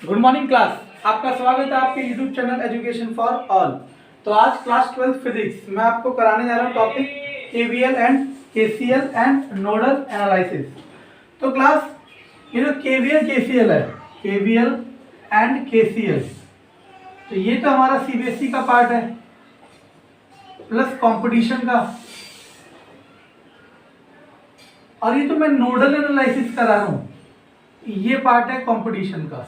Good morning class. आपका स्वागत है आपके YouTube channel education for all. तो आज क्लास 12 फिजिक्स मैं आपको कराने जा रहा हूँ topic KVL and KCL and nodal analysis. तो क्लास ये जो केवीएल केसीएल है, केवीएल एंड केसीएल, तो ये तो हमारा सीबीएसई का पार्ट है प्लस कंपटीशन का, और ये तो मैं नोडल एनालिसिस करा रहा हूँ, ये पार्ट है कंपटीशन का।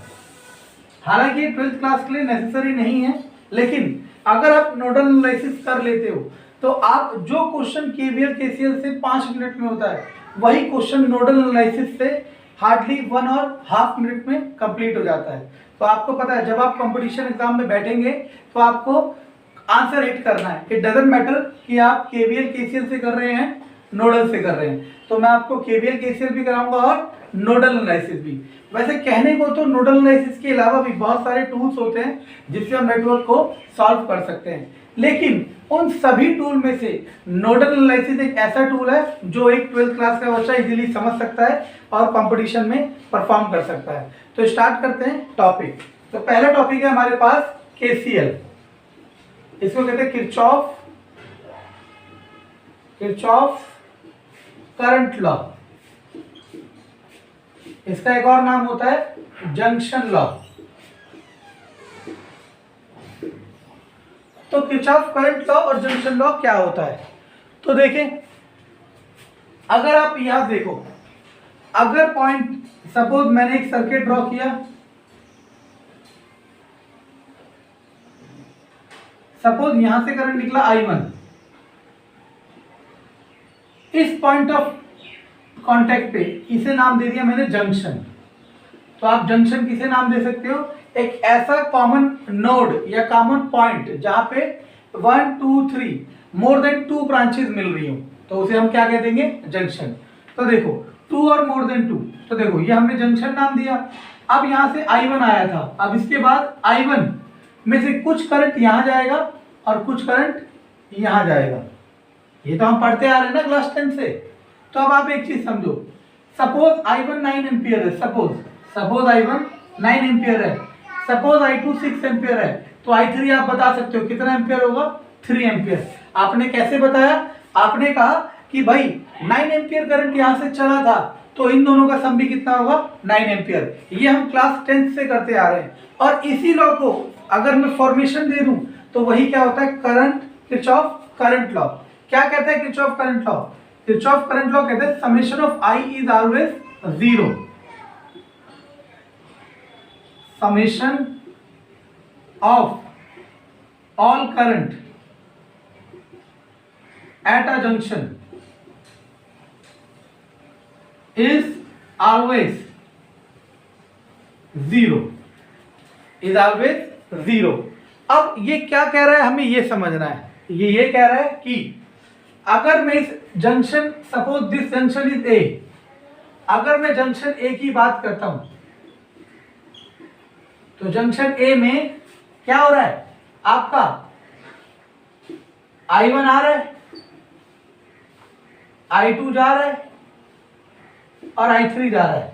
हालांकि ये 12th क्लास के लिए नेसेसरी नहीं है, लेकिन अगर आप नोडल एनालिसिस कर लेते हो तो आप जो क्वेश्चन केवीएल केसीएल से 5 मिनट में होता है वही क्वेश्चन नोडल एनालिसिस से हार्डली 1.5 मिनट में कंप्लीट हो जाता है। तो आपको पता है जब आप कंपटीशन एग्जाम में बैठेंगे तो आपको आंसर हिट करना है। इट डजंट मैटर कि आप केवीएल केसीएल से कर रहे हैं नोडल से कर रहे हैं। तो मैं आपको केवीएल केसीएल भी कराऊंगा और नोडल एनालिसिस भी। वैसे कहने को तो नोडल एनालिसिस के अलावा भी बहुत सारे टूल्स होते हैं जिससे हम नेटवर्क को सॉल्व कर सकते हैं, लेकिन उन सभी टूल में से नोडल एनालिसिस एक ऐसा टूल है जो एक 12th क्लास का बच्चा इजीली समझ सकता है और कंपटीशन में परफॉर्म कर सकता है। तो स्टार्ट करते हैं टॉपिक। तो पहला टॉपिक है हमारे पास केसीएल। इसको कहते हैं किरचॉफ करंट लॉ। इसका एक और नाम होता है जंक्शन लॉ। तो किरचॉफ करंट लॉ और जंक्शन लॉ क्या होता है? तो देखें, अगर आप यहां देखो, अगर पॉइंट सपोज मैंने एक सर्किट ड्रॉ किया, सपोज यहां से करंट निकला I1, इस पॉइंट ऑफ कांटेक्ट पे इसे नाम दे दिया मैंने जंक्शन। तो आप जंक्शन किसे नाम दे सकते हो? एक ऐसा कॉमन नोड या कॉमन पॉइंट जहां पे 1 2 3 मोर देन 2 ब्रांचेस मिल रही हो, तो उसे हम क्या कह देंगे? जंक्शन। तो देखो 2 और मोर देन 2, तो देखो ये हमने जंक्शन नाम दिया। अब यहां से I1 आया था, अब इसके बाद I1 में से कुछ करंट यहां जाएगा और कुछ करंट यहां जाएगा। ये तो हम पढ़ते आ रहे हैं ना क्लास 10 से। तो अब आप एक चीज समझो, सपोज I1 9 एम्पियर है, सपोज I1 9 एम्पियर है, सपोज I2 6 एम्पियर है, तो I3 आप बता सकते हो कितना एम्पियर होगा? 3 एम्पियर। आपने कैसे बताया? आपने कहा कि भाई 9 एम्पियर करंट यहां से चला था, तो इन दोनों का सम भी कितना होगा? 9 एम्पियर। ये हम क्लास 10 से करते आ रहे हैं, और इसी लॉ को अगर मैं फॉर्मेशन दे दूं तो वही क्या होता है? Current, Kirchhoff current law. क्या कहता है Kirchhoff current law? Kirchhoff current law कहते हैं summation of I is always 0। Summation of all current at a junction is always 0, is always 0। अब ये क्या कह रहा है, हमें ये समझना है। ये कह रहा है कि अगर मैं इस junction, suppose this junction is a, अगर मैं जंक्शन ए की बात करता हूं, तो जंक्शन ए में क्या हो रहा है? आपका I1 आ रहा है, I2 जा रहा है और I3 जा रहा है।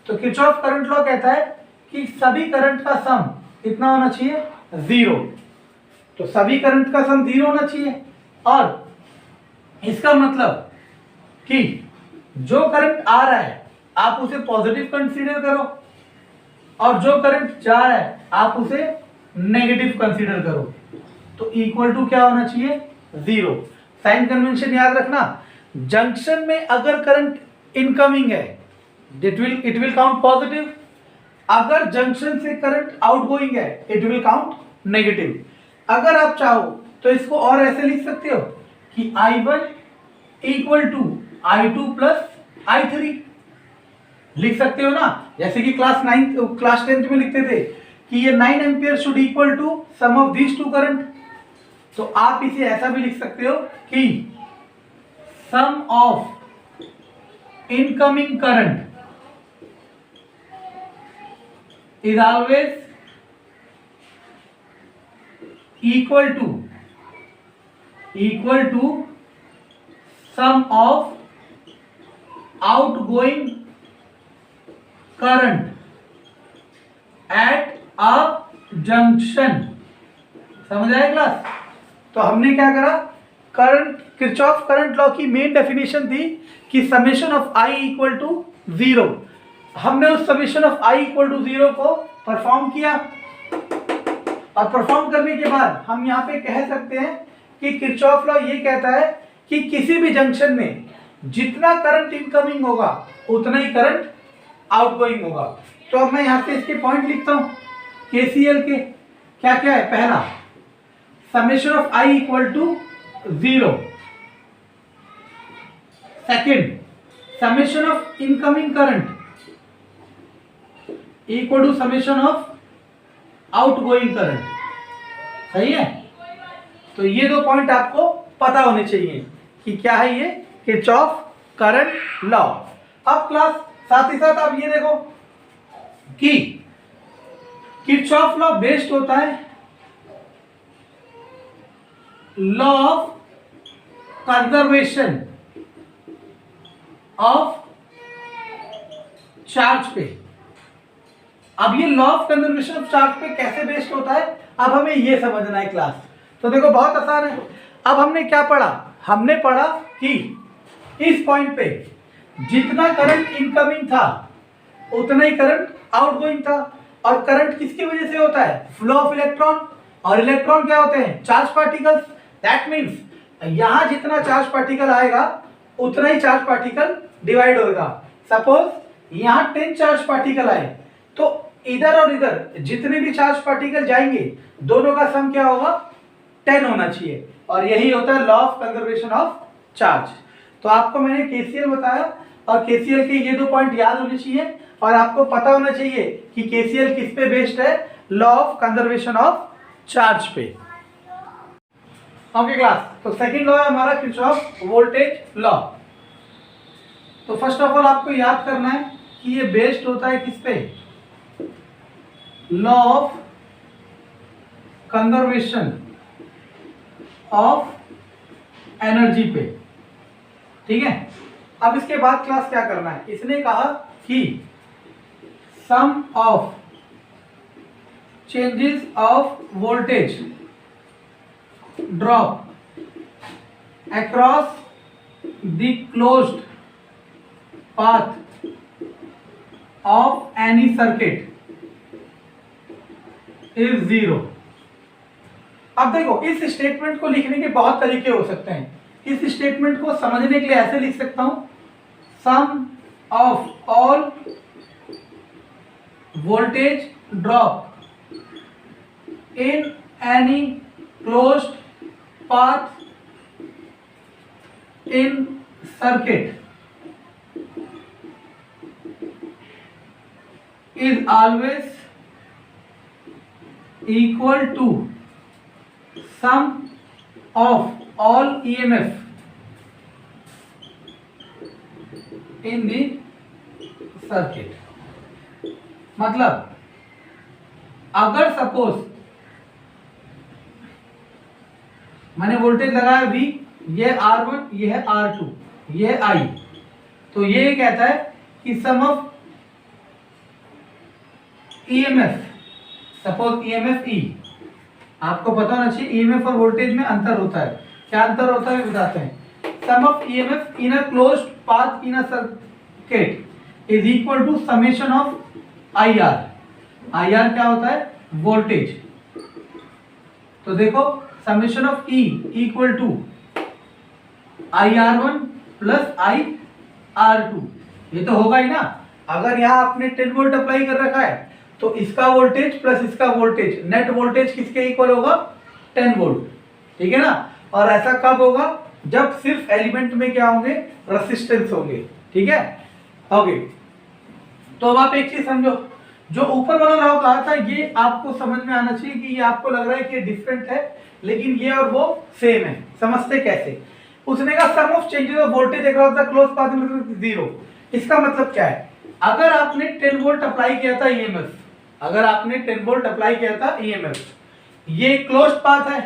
तो किरचॉफ करंट लॉ कहता है कि सभी करंट का सम कितना होना चाहिए? 0। तो सभी करंट का सम 0 होना चाहिए, और इसका मतलब कि जो करंट आ रहा है आप उसे पॉजिटिव कंसीडर करो, और जो करंट जा रहा है आप उसे नेगेटिव कंसीडर करो। तो इक्वल टू क्या होना चाहिए? 0। साइन कन्वेंशन याद रखना, जंक्शन में अगर करंट इनकमिंग है इट विल काउंट पॉजिटिव, अगर जंक्शन से करंट आउटगोइंग है इट विल काउंट नेगेटिव। अगर आप चाहो तो इसको और ऐसे लिख सकते हो कि I1 equal to I2 plus I3, लिख सकते हो ना, जैसे कि क्लास 10th में लिखते थे कि ये 9 ampere should equal to sum of these two current. तो आप इसे ऐसा भी लिख सकते हो कि sum of incoming current is always equal to sum of outgoing current at a junction. समझ आया क्लास? तो हमने क्या करा, करंट, किरचॉफ करंट लॉ की मेन डेफिनेशन थी कि summation of I equal to 0। हमने उस summation of I equal to 0 को परफॉर्म किया, और परफॉर्म करने के बाद हम यहाँ पे कह सकते हैं कि किरचॉफ लॉ ये कहता है कि किसी भी जंक्शन में जितना करंट इनकमिंग होगा उतना ही करंट आउटगोइंग होगा। तो अब मैं यहाँ पे इसके पॉइंट लिखता हूँ केसीएल के। क्या क्या है? पहला, summation of I equal to 0। Second, summation of incoming current equal to summation of outgoing current. सही है? तो ये दो पॉइंट आपको पता होने चाहिए कि क्या है ये किरचॉफ करंट लॉ। अब क्लास साथ ही साथ आप ये देखो कि किरचॉफ लॉ बेस्ड होता है law of conservation of charge पे। अब ये law of conservation of charge पे कैसे बेस्ड होता है, अब हमें ये समझना है क्लास। तो देखो बहुत आसान है। अब हमने क्या पढ़ा? हमने पढ़ा कि इस पॉइंट पे जितना करंट इनकमिंग था उतना ही करंट आउटगोइंग था। और करंट किसकी वजह से होता है? Flow of electron. और इलेक्ट्रॉन क्या होते हैं? Charge particles. दैट मीन्स यहां जितना चार्ज पार्टिकल आएगा उतना ही चार्ज पार्टिकल डिवाइड होगा। सपोज यहां 10 चार्ज पार्टिकल आए तो इधर और इधर जितने भी चार्ज पार्टिकल जाएंगे दोनों का सम क्या होगा? 10 होना चाहिए। और यही होता है law of conservation of charge. तो आपको मैंने केसीएल बताया, और केसीएल के ये दो पॉइंट याद होने चाहिए, और आपको पता होना चाहिए कि केसीएल किस पे बेस्ड है? Law of conservation of charge पे। ओके क्लास, तो सेकंड लॉ है हमारा किरचॉफ वोल्टेज लॉ। तो फर्स्ट ऑफ ऑल आपको याद करना है कि ये बेस्ड होता है किस पे? Law of conservation of energy पे। ठीक है? अब इसके बाद क्लास क्या करना है? इसने कहा कि sum of changes of voltage drop across the closed path of any circuit is 0। अब देखो, इस स्टेटमेंट को लिखने के बहुत तरीके हो सकते हैं। इस स्टेटमेंट को समझने के लिए ऐसे लिख सकता हूं, sum of all voltage drop in any closed path in circuit is always equal to sum of all EMF in the circuit। मतलब अगर सपोज मैंने वोल्टेज लगाया V, ये R1, ये है R2, ये I, तो ये कहता है कि sum of EMF, suppose EMF E, आपको पता होना चाहिए EMF और वोल्टेज में अंतर होता है। क्या अंतर होता है बताते हैं। Sum of EMF in a closed path in a circuit is equal to summation of IR। IR क्या होता है? वोल्टेज। तो देखो summation of E equal to IR1 plus IR2, ये तो होगा ही ना। अगर यहाँ आपने 10 वोल्ट अप्लाई कर रखा है तो इसका वोल्टेज प्लस इसका वोल्टेज, नेट वोल्टेज किसके इक्वल होगा? 10 वोल्ट। ठीक है ना? और ऐसा कब होगा? जब सिर्फ एलिमेंट में क्या होंगे? रेसिस्टेंस होंगे। ठीक है? ओके, तो अब आप एक चीज समझो, जो ऊपर वाला लॉ कहा था ये आपको समझ में आना चाहिए कि ये आपको लग रहा है कि ये डिफरेंट है, लेकिन ये और वो सेम है। समझते कैसे? उसने कहा sum of changes of voltage across the closed path in 0। इसका मतलब क्या है? अगर आपने 10 वोल्ट अप्लाई किया था EMF, अगर आपने 10 वोल्ट अप्लाई किया था EMF, ये क्लोज्ड पाथ है,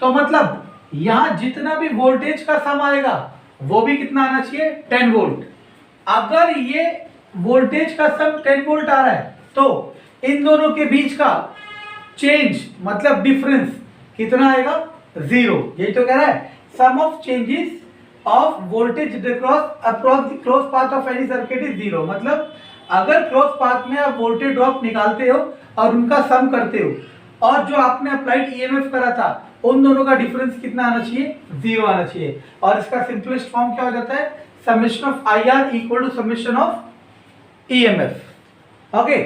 तो मतलब यहां जितना भी वोल्टेज का सम आएगा वो भी कितना आना चाहिए? 10 वोल्ट। अगर ये वोल्टेज का सम 10 वोल्ट आ रहा है तो इन दोनों के बीच का चेंज मतलब डिफरेंस कितना आएगा, 0। यही तो कह रहा है, sum of changes of voltage across the close path of any circuit is 0। मतलब अगर क्लोज पाथ में आप वोल्टेज ड्रॉप निकालते हो और उनका सम करते हो, और जो आपने अप्लाइड ईएमएफ करा था उन दोनों का डिफरेंस कितना आना चाहिए, 0 आना चाहिए। और इसका सिंपलेस्ट फॉर्म क्या हो जाता है, summation of I R equal to summation of EMF. Okay,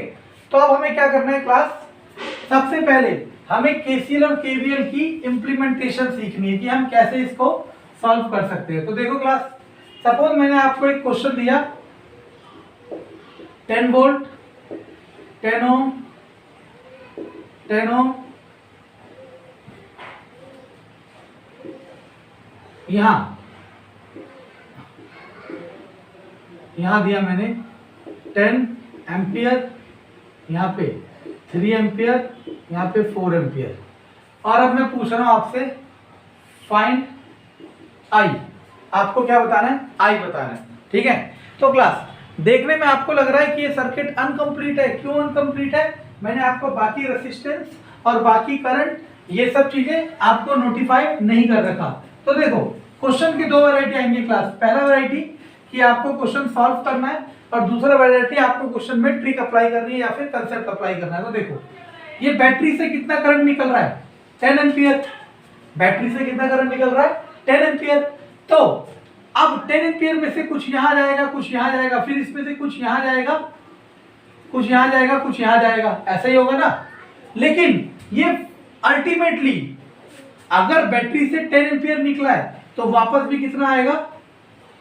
तो अब हमें क्या करना है क्लास, सबसे पहले हमें केसीएल और केवीएल की इंप्लीमेंटेशन सीखनी है कि हम कैसे इसको सॉल्व कर सकते हैं। तो देखो क्लास, सपोज मैंने आपको एक क्वेश्चन दिया, 10 वोल्ट 10 ओम 10 ओम, यहां दिया मैंने 10 एम्पियर, यहाँ पे 3 एम्पियर, यहाँ पे 4 एम्पियर। और अब मैं पूछ रहा हूं आपसे फाइंड आई। आपको क्या बताना है, आई बताना है। ठीक है, तो क्लास देखने में आपको लग रहा है कि ये सर्किट अनकंप्लीट है। क्यों अनकंप्लीट है, मैंने आपको बाकी रेसिस्टेंस और बाकी करंट ये सब चीजें आपको नोटिफाई नहीं कर रखा। तो देखो क्वेश्चन की 2 वैरायटी आएंगी क्लास। पहला वैरायटी कि आपको क्वेश्चन सॉल्व करना है, और दूसरा वैरायटी आपको क्वेश्चन में ट्रिक अप्लाई करनी है या फिर कंसेप्ट अप्लाई करना है। तो देखो ये बैटरी से कितना करंट निकल रहा है, 10 एम्पियर। बैटरी से कितना करंट निकल रहा है, 10 एम्पियर। तो अब 10 एम्पियर में से कुछ यहां जाएगा, कुछ यहां जाएगा, फिर इसमें से कुछ यहां जाएगा, कुछ यहां जाएगा, कुछ यहां जाएगा, ऐसा ही होगा ना। लेकिन ये अल्टीमेटली अगर बैटरी से 10 एम्पियर निकला है तो वापस भी कितना आएगा,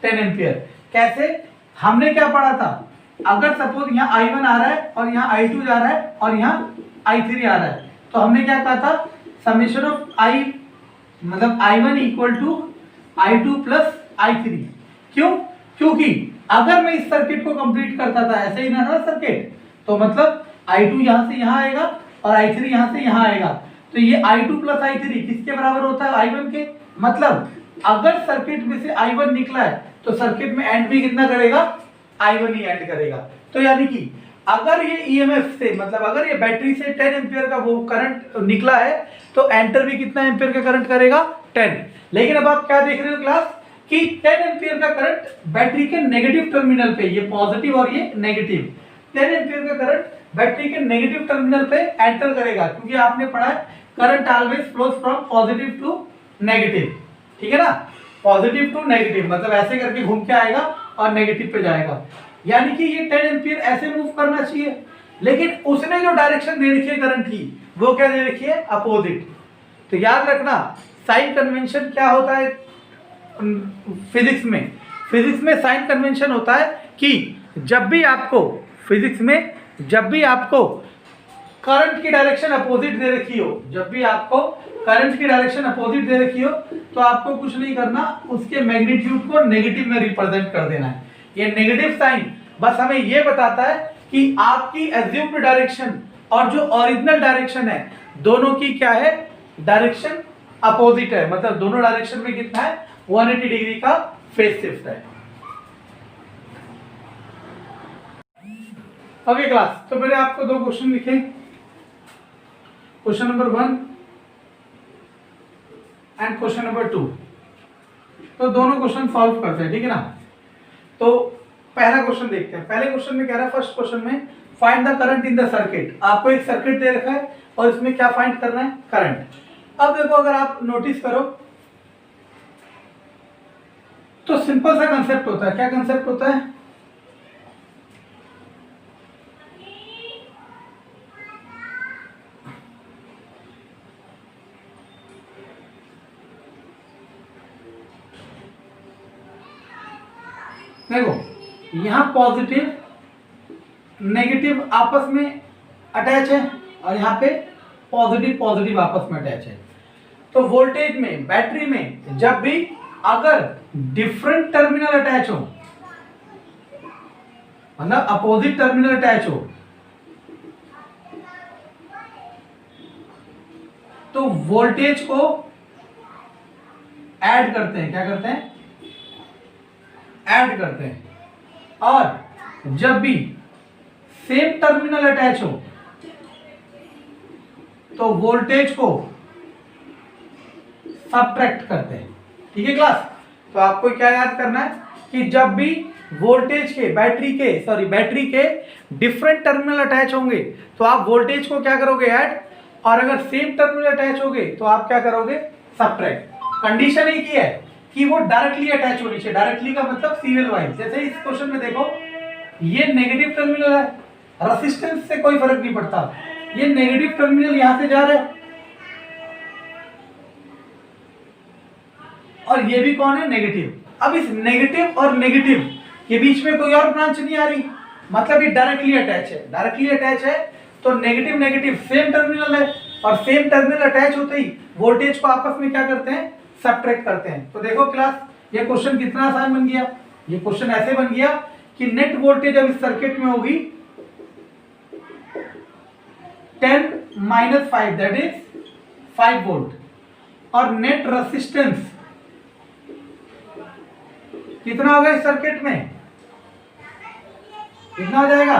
10 एम्पियर। कैसे, हमने क्या पढ़ा था, अगर सपोज यहाँ I1 आ रहा है और यहाँ I2 जा रहा है और यहाँ I3 आ रहा है, तो हमने क्या कहा था, समेशन ऑफ I मतलब I1 equal to I2 plus I3। क्यों, क्योंकि अगर मैं इस सर्किट को कंप्लीट करता था, ऐसे ही ना था सर्किट, तो मतलब I2 यहाँ से यहाँ आएगा और I3 यहाँ से यहाँ आएगा, तो ये I2 प्लस I3 किसके बराबर होता है, I1 के। मतलब अगर सर्किट में से I1 निकला है तो सर्किट में एंड भी कितना करेगा, I1 ही एंड करेगा। तो यानी कि अगर ये ईएमएफ से मतलब अगर ये बैटरी से 10 एम्पियर का वो करंट निकला है तो एंटर भी कितना एम्पियर का करंट करेगा, 10। लेकिन अब आप क्या देख रहे हो क्लास कि 10 एम्पियर का करंट बैटरी के नेगेटिव टर्मिनल पे, ये पॉजिटिव और ये नेगेटिव, 10 एम्पियर का करंट बैटरी के नेगेटिव टर्मिनल पे एंटर करेगा, क्योंकि आपने पढ़ा है current always flows from positive to negative. ठीक है ना, पॉजिटिव टू नेगेटिव मतलब ऐसे करके घूम के आएगा और नेगेटिव पे जाएगा। यानी कि ये 10 एम्पियर ऐसे मूव करना चाहिए, लेकिन उसने जो डायरेक्शन दे रखी है करंट की, वो क्या दे रखी है, अपोजिट। तो याद रखना साइन कन्वेंशन क्या होता है फिजिक्स में। फिजिक्स में साइन कन्वेंशन होता है कि जब भी आपको फिजिक्स में जब भी आपको करंट की डायरेक्शन अपोजिट दे रखी हो, जब भी आपको करंट की डायरेक्शन अपोजिट दे रखी हो, तो आपको कुछ नहीं करना, उसके मैग्नीट्यूड को नेगेटिव में रिप्रेजेंट कर देना है। ये नेगेटिव साइन बस हमें ये बताता है कि आपकी एज्यूम्ड डायरेक्शन और जो ओरिजिनल डायरेक्शन है दोनों की क्या है, डायरेक्शन अपोजिट है। मतलब दोनों डायरेक्शन में कितना है, 180 डिग्री का फेज शिफ्ट है। ओके क्लास, तो मैंने आपको 2 क्वेश्चन लिखे, question number 1 and question number 2। तो दोनों क्वेश्चन सॉल्व करते हैं, ठीक है ना। तो पहला क्वेश्चन देखते हैं। पहले क्वेश्चन में कह रहा है, फर्स्ट क्वेश्चन में find the current in the circuit. आपको एक सर्किट दे रखा है और इसमें क्या फाइंड करना है, करंट। अब देखो अगर आप नोटिस करो तो सिंपल सा कंसेप्ट होता है। क्या कंसेप्ट होता है, देखो यहां पॉजिटिव नेगेटिव आपस में अटैच है और यहाँ पे पॉजिटिव पॉजिटिव आपस में अटैच है। तो वोल्टेज में बैटरी में जब भी अगर डिफरेंट टर्मिनल अटैच हो, मतलब अपोजिट टर्मिनल अटैच हो, तो वोल्टेज को ऐड करते हैं। क्या करते हैं, ऐड करते हैं। और जब भी सेम टर्मिनल अटैच हो तो वोल्टेज को सबट्रैक्ट करते हैं। ठीक है क्लास, तो आपको क्या याद करना है कि जब भी वोल्टेज के बैटरी के डिफरेंट टर्मिनल अटैच होंगे तो आप वोल्टेज को क्या करोगे ऐड, और अगर सेम टर्मिनल अटैच होंगे तो आप क्या करोगे सबट्रैक्ट। कंडीशन एक ही है कि वो डायरेक्टली अटैच होनी चाहिए। डायरेक्टली का मतलब सीरियल वाइज। जैसे इस क्वेश्चन में देखो ये नेगेटिव टर्मिनल है, रेजिस्टेंस से कोई फर्क नहीं पड़ता, ये नेगेटिव टर्मिनल यहां से जा रहा है और ये भी कौन है नेगेटिव। अब इस नेगेटिव और नेगेटिव के बीच में कोई और ब्रांच नहीं आ रही, मतलब ये डायरेक्टली अटैच है। डायरेक्टली अटैच है तो नेगेटिव नेगेटिव सेम टर्मिनल है, और सेम टर्मिनल अटैच होते ही वोल्टेज को आपस में क्या करते हैं सबट्रैक्ट करते हैं। तो देखो क्लास ये क्वेश्चन कितना आसान बन गया। ये क्वेश्चन ऐसे बन गया कि नेट वोल्टेज अब इस सर्किट में होगी 10 - 5 दैट इज 5 वोल्ट, और नेट रेजिस्टेंस कितना होगा इस सर्किट में, कितना हो जाएगा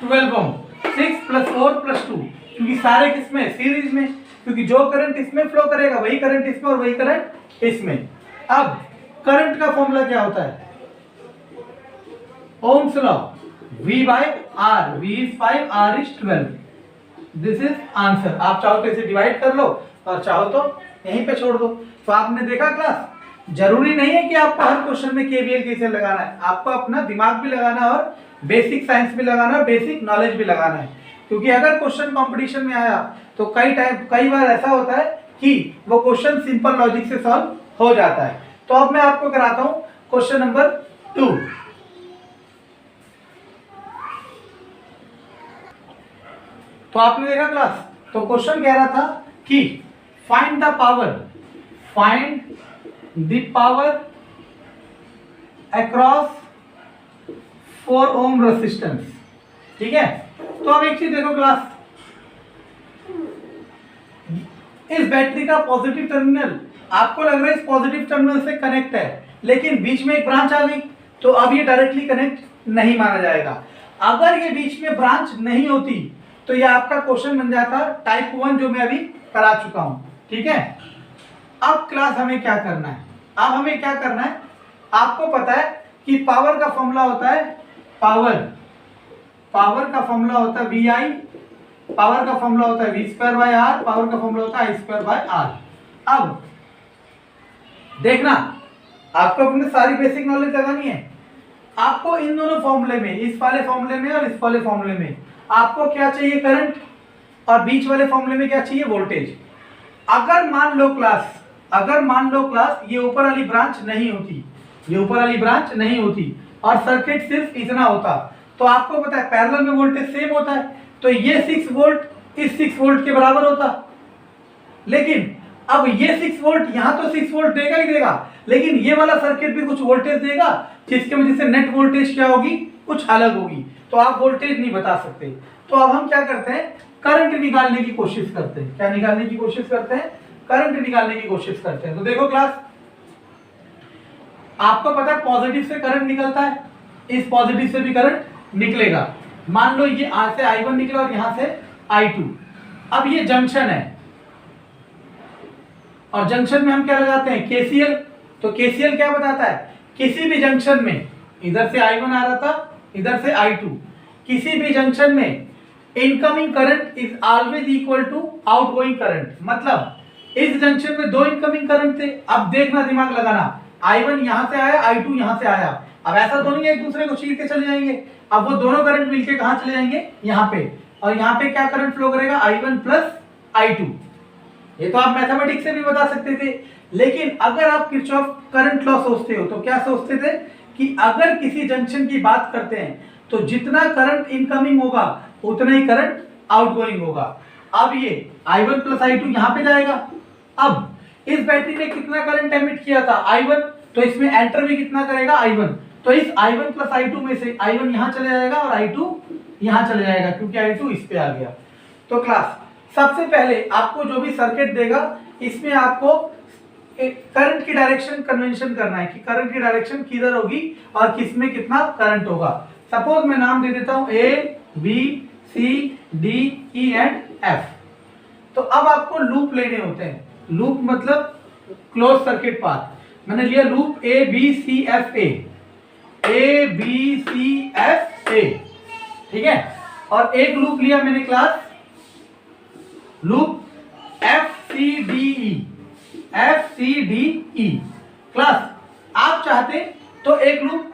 12 ओम। 6 + 4 + 2, क्योंकि सारे किसमें सीरीज में, क्योंकि जो करंट इसमें फ्लो करेगा वही करंट इसमें और वही करंट इसमें। अब करंट का फॉर्मूला क्या होता है, Ohm's law, V/R, V is 5, R is 12। This is answer. आप चाहो तो इसे डिवाइड कर लो और चाहो तो यहीं पे छोड़ दो। तो आपने देखा क्लास, जरूरी नहीं है कि आपको हर क्वेश्चन में केवीएल कैसे लगाना है, आपको अपना दिमाग भी लगाना है और बेसिक साइंस भी लगाना है, बेसिक नॉलेज भी लगाना है। क्योंकि अगर क्वेश्चन कंपटीशन में आया तो कई बार ऐसा होता है कि वो क्वेश्चन सिंपल लॉजिक से सॉल्व हो जाता है। तो अब मैं आपको कराता हूं क्वेश्चन नंबर 2। तो आपने देखा क्लास, तो क्वेश्चन कह रहा था कि find the power across 4 ohm resistance. ठीक है, तो अब एक चीज देखो क्लास, इस बैटरी का पॉजिटिव टर्मिनल आपको लग रहा है इस पॉजिटिव टर्मिनल से कनेक्ट है, लेकिन बीच में एक ब्रांच आ गई तो अब ये डायरेक्टली कनेक्ट नहीं माना जाएगा। अगर ये बीच में ब्रांच नहीं होती तो ये आपका क्वेश्चन बन जाता टाइप 1, जो मैं अभी करा चुका हूं। ठीक है, अब क्लास हमें क्या करना है, आपको पता है कि पावर का फॉर्मूला होता है पावर का फॉर्मूला होता है VI, पावर का फॉर्मूला होता है V²/R, पावर का फॉर्मूला होता है I²/R। अब देखना, आपको अपने सारी बेसिक नॉलेज लगानी है। आपको इन दोनों फॉर्मूले में, इस वाले फॉर्मूले में और इस वाले फॉर्मूले में आपको क्या चाहिए करंट, और बीच वाले फॉर्मूले में क्या चाहिए वोल्टेज। अगर मान लो क्लास ये ऊपर वाली ब्रांच नहीं होती और सर्किट सिर्फ इतना होता, तो आपको पता है पैरेलल में वोल्टेज सेम होता है, तो ये 6 वोल्ट इस 6 वोल्ट के बराबर होता। लेकिन अब ये 6 वोल्ट यहां तो 6 वोल्ट देगा ही देगा, लेकिन ये वाला सर्किट भी कुछ वोल्टेज देगा, जिसके वजह से नेट वोल्टेज क्या होगी, कुछ अलग होगी। तो आप वोल्टेज नहीं बता सकते। तो अब हम क्या करते हैं, करंट निकालने की कोशिश करते हैं। क्या निकालने की कोशिश करते हैं, करंट निकालने की कोशिश करते हैं। तो देखो क्लास, आपको पता है पॉजिटिव से करंट निकलता है, इस पॉजिटिव से भी करंट निकलेगा। मान लो ये यहां से I1 निकला और यहां से I2। अब ये जंक्शन है और जंक्शन में हम क्या लगाते हैं KCL। तो KCL क्या बताता है, किसी भी जंक्शन में, इधर से I1 आ रहा था, इधर से I2, किसी भी जंक्शन में incoming current is always equal to outgoing current. मतलब इस जंक्शन में 2 इनकमिंग करंट थे। अब देखना, दिमाग लगाना, I1 यहां से आया, I2 यहां से आया। अब ऐसा तो नहीं है एक दूसरे को चीर के चले जाएंगे, अब वो दोनों करंट मिलके कहां चले जाएंगे, यहां पे, और यहां पे क्या करंट फ्लो करेगा, I1 + I2। ये तो आप मैथमेटिक्स से भी बता सकते थे, लेकिन अगर आप किरचॉफ करंट लॉ सोचते हो तो क्या सोचते थे कि अगर किसी जंक्शन की बात करते हैं तो जितना करंट इनकमिंग होगा उतना ही करंट आउटगोइंग होगा। अब ये I1 + I2 यहां पे जाएगा। अब इस बैटरी ने कितना करंट एमिट किया था, I1, तो इसमें एंटर भी कितना करेगा, I1। तो इस I1 + I2 में से I1 यहां चले जाएगा और I2 यहां चले जाएगा, क्योंकि I2 इस पे आ गया। तो क्लास, सबसे पहले आपको जो भी सर्किट देगा इसमें आपको करंट की डायरेक्शन कन्वेंशन करना है कि करंट की डायरेक्शन किधर होगी और किसमें कितना करंट होगा। सपोज मैं नाम दे देता हूं A, B, C, D, E and F। तो अब आपको लूप लेने होते हैं। लूप मतलब क्लोज सर्किट पाथ। मैंने लिया loop A B C F A B C F A, ठीक है। और एक लूप लिया मैंने class loop F C D E class. आप चाहते तो एक लूप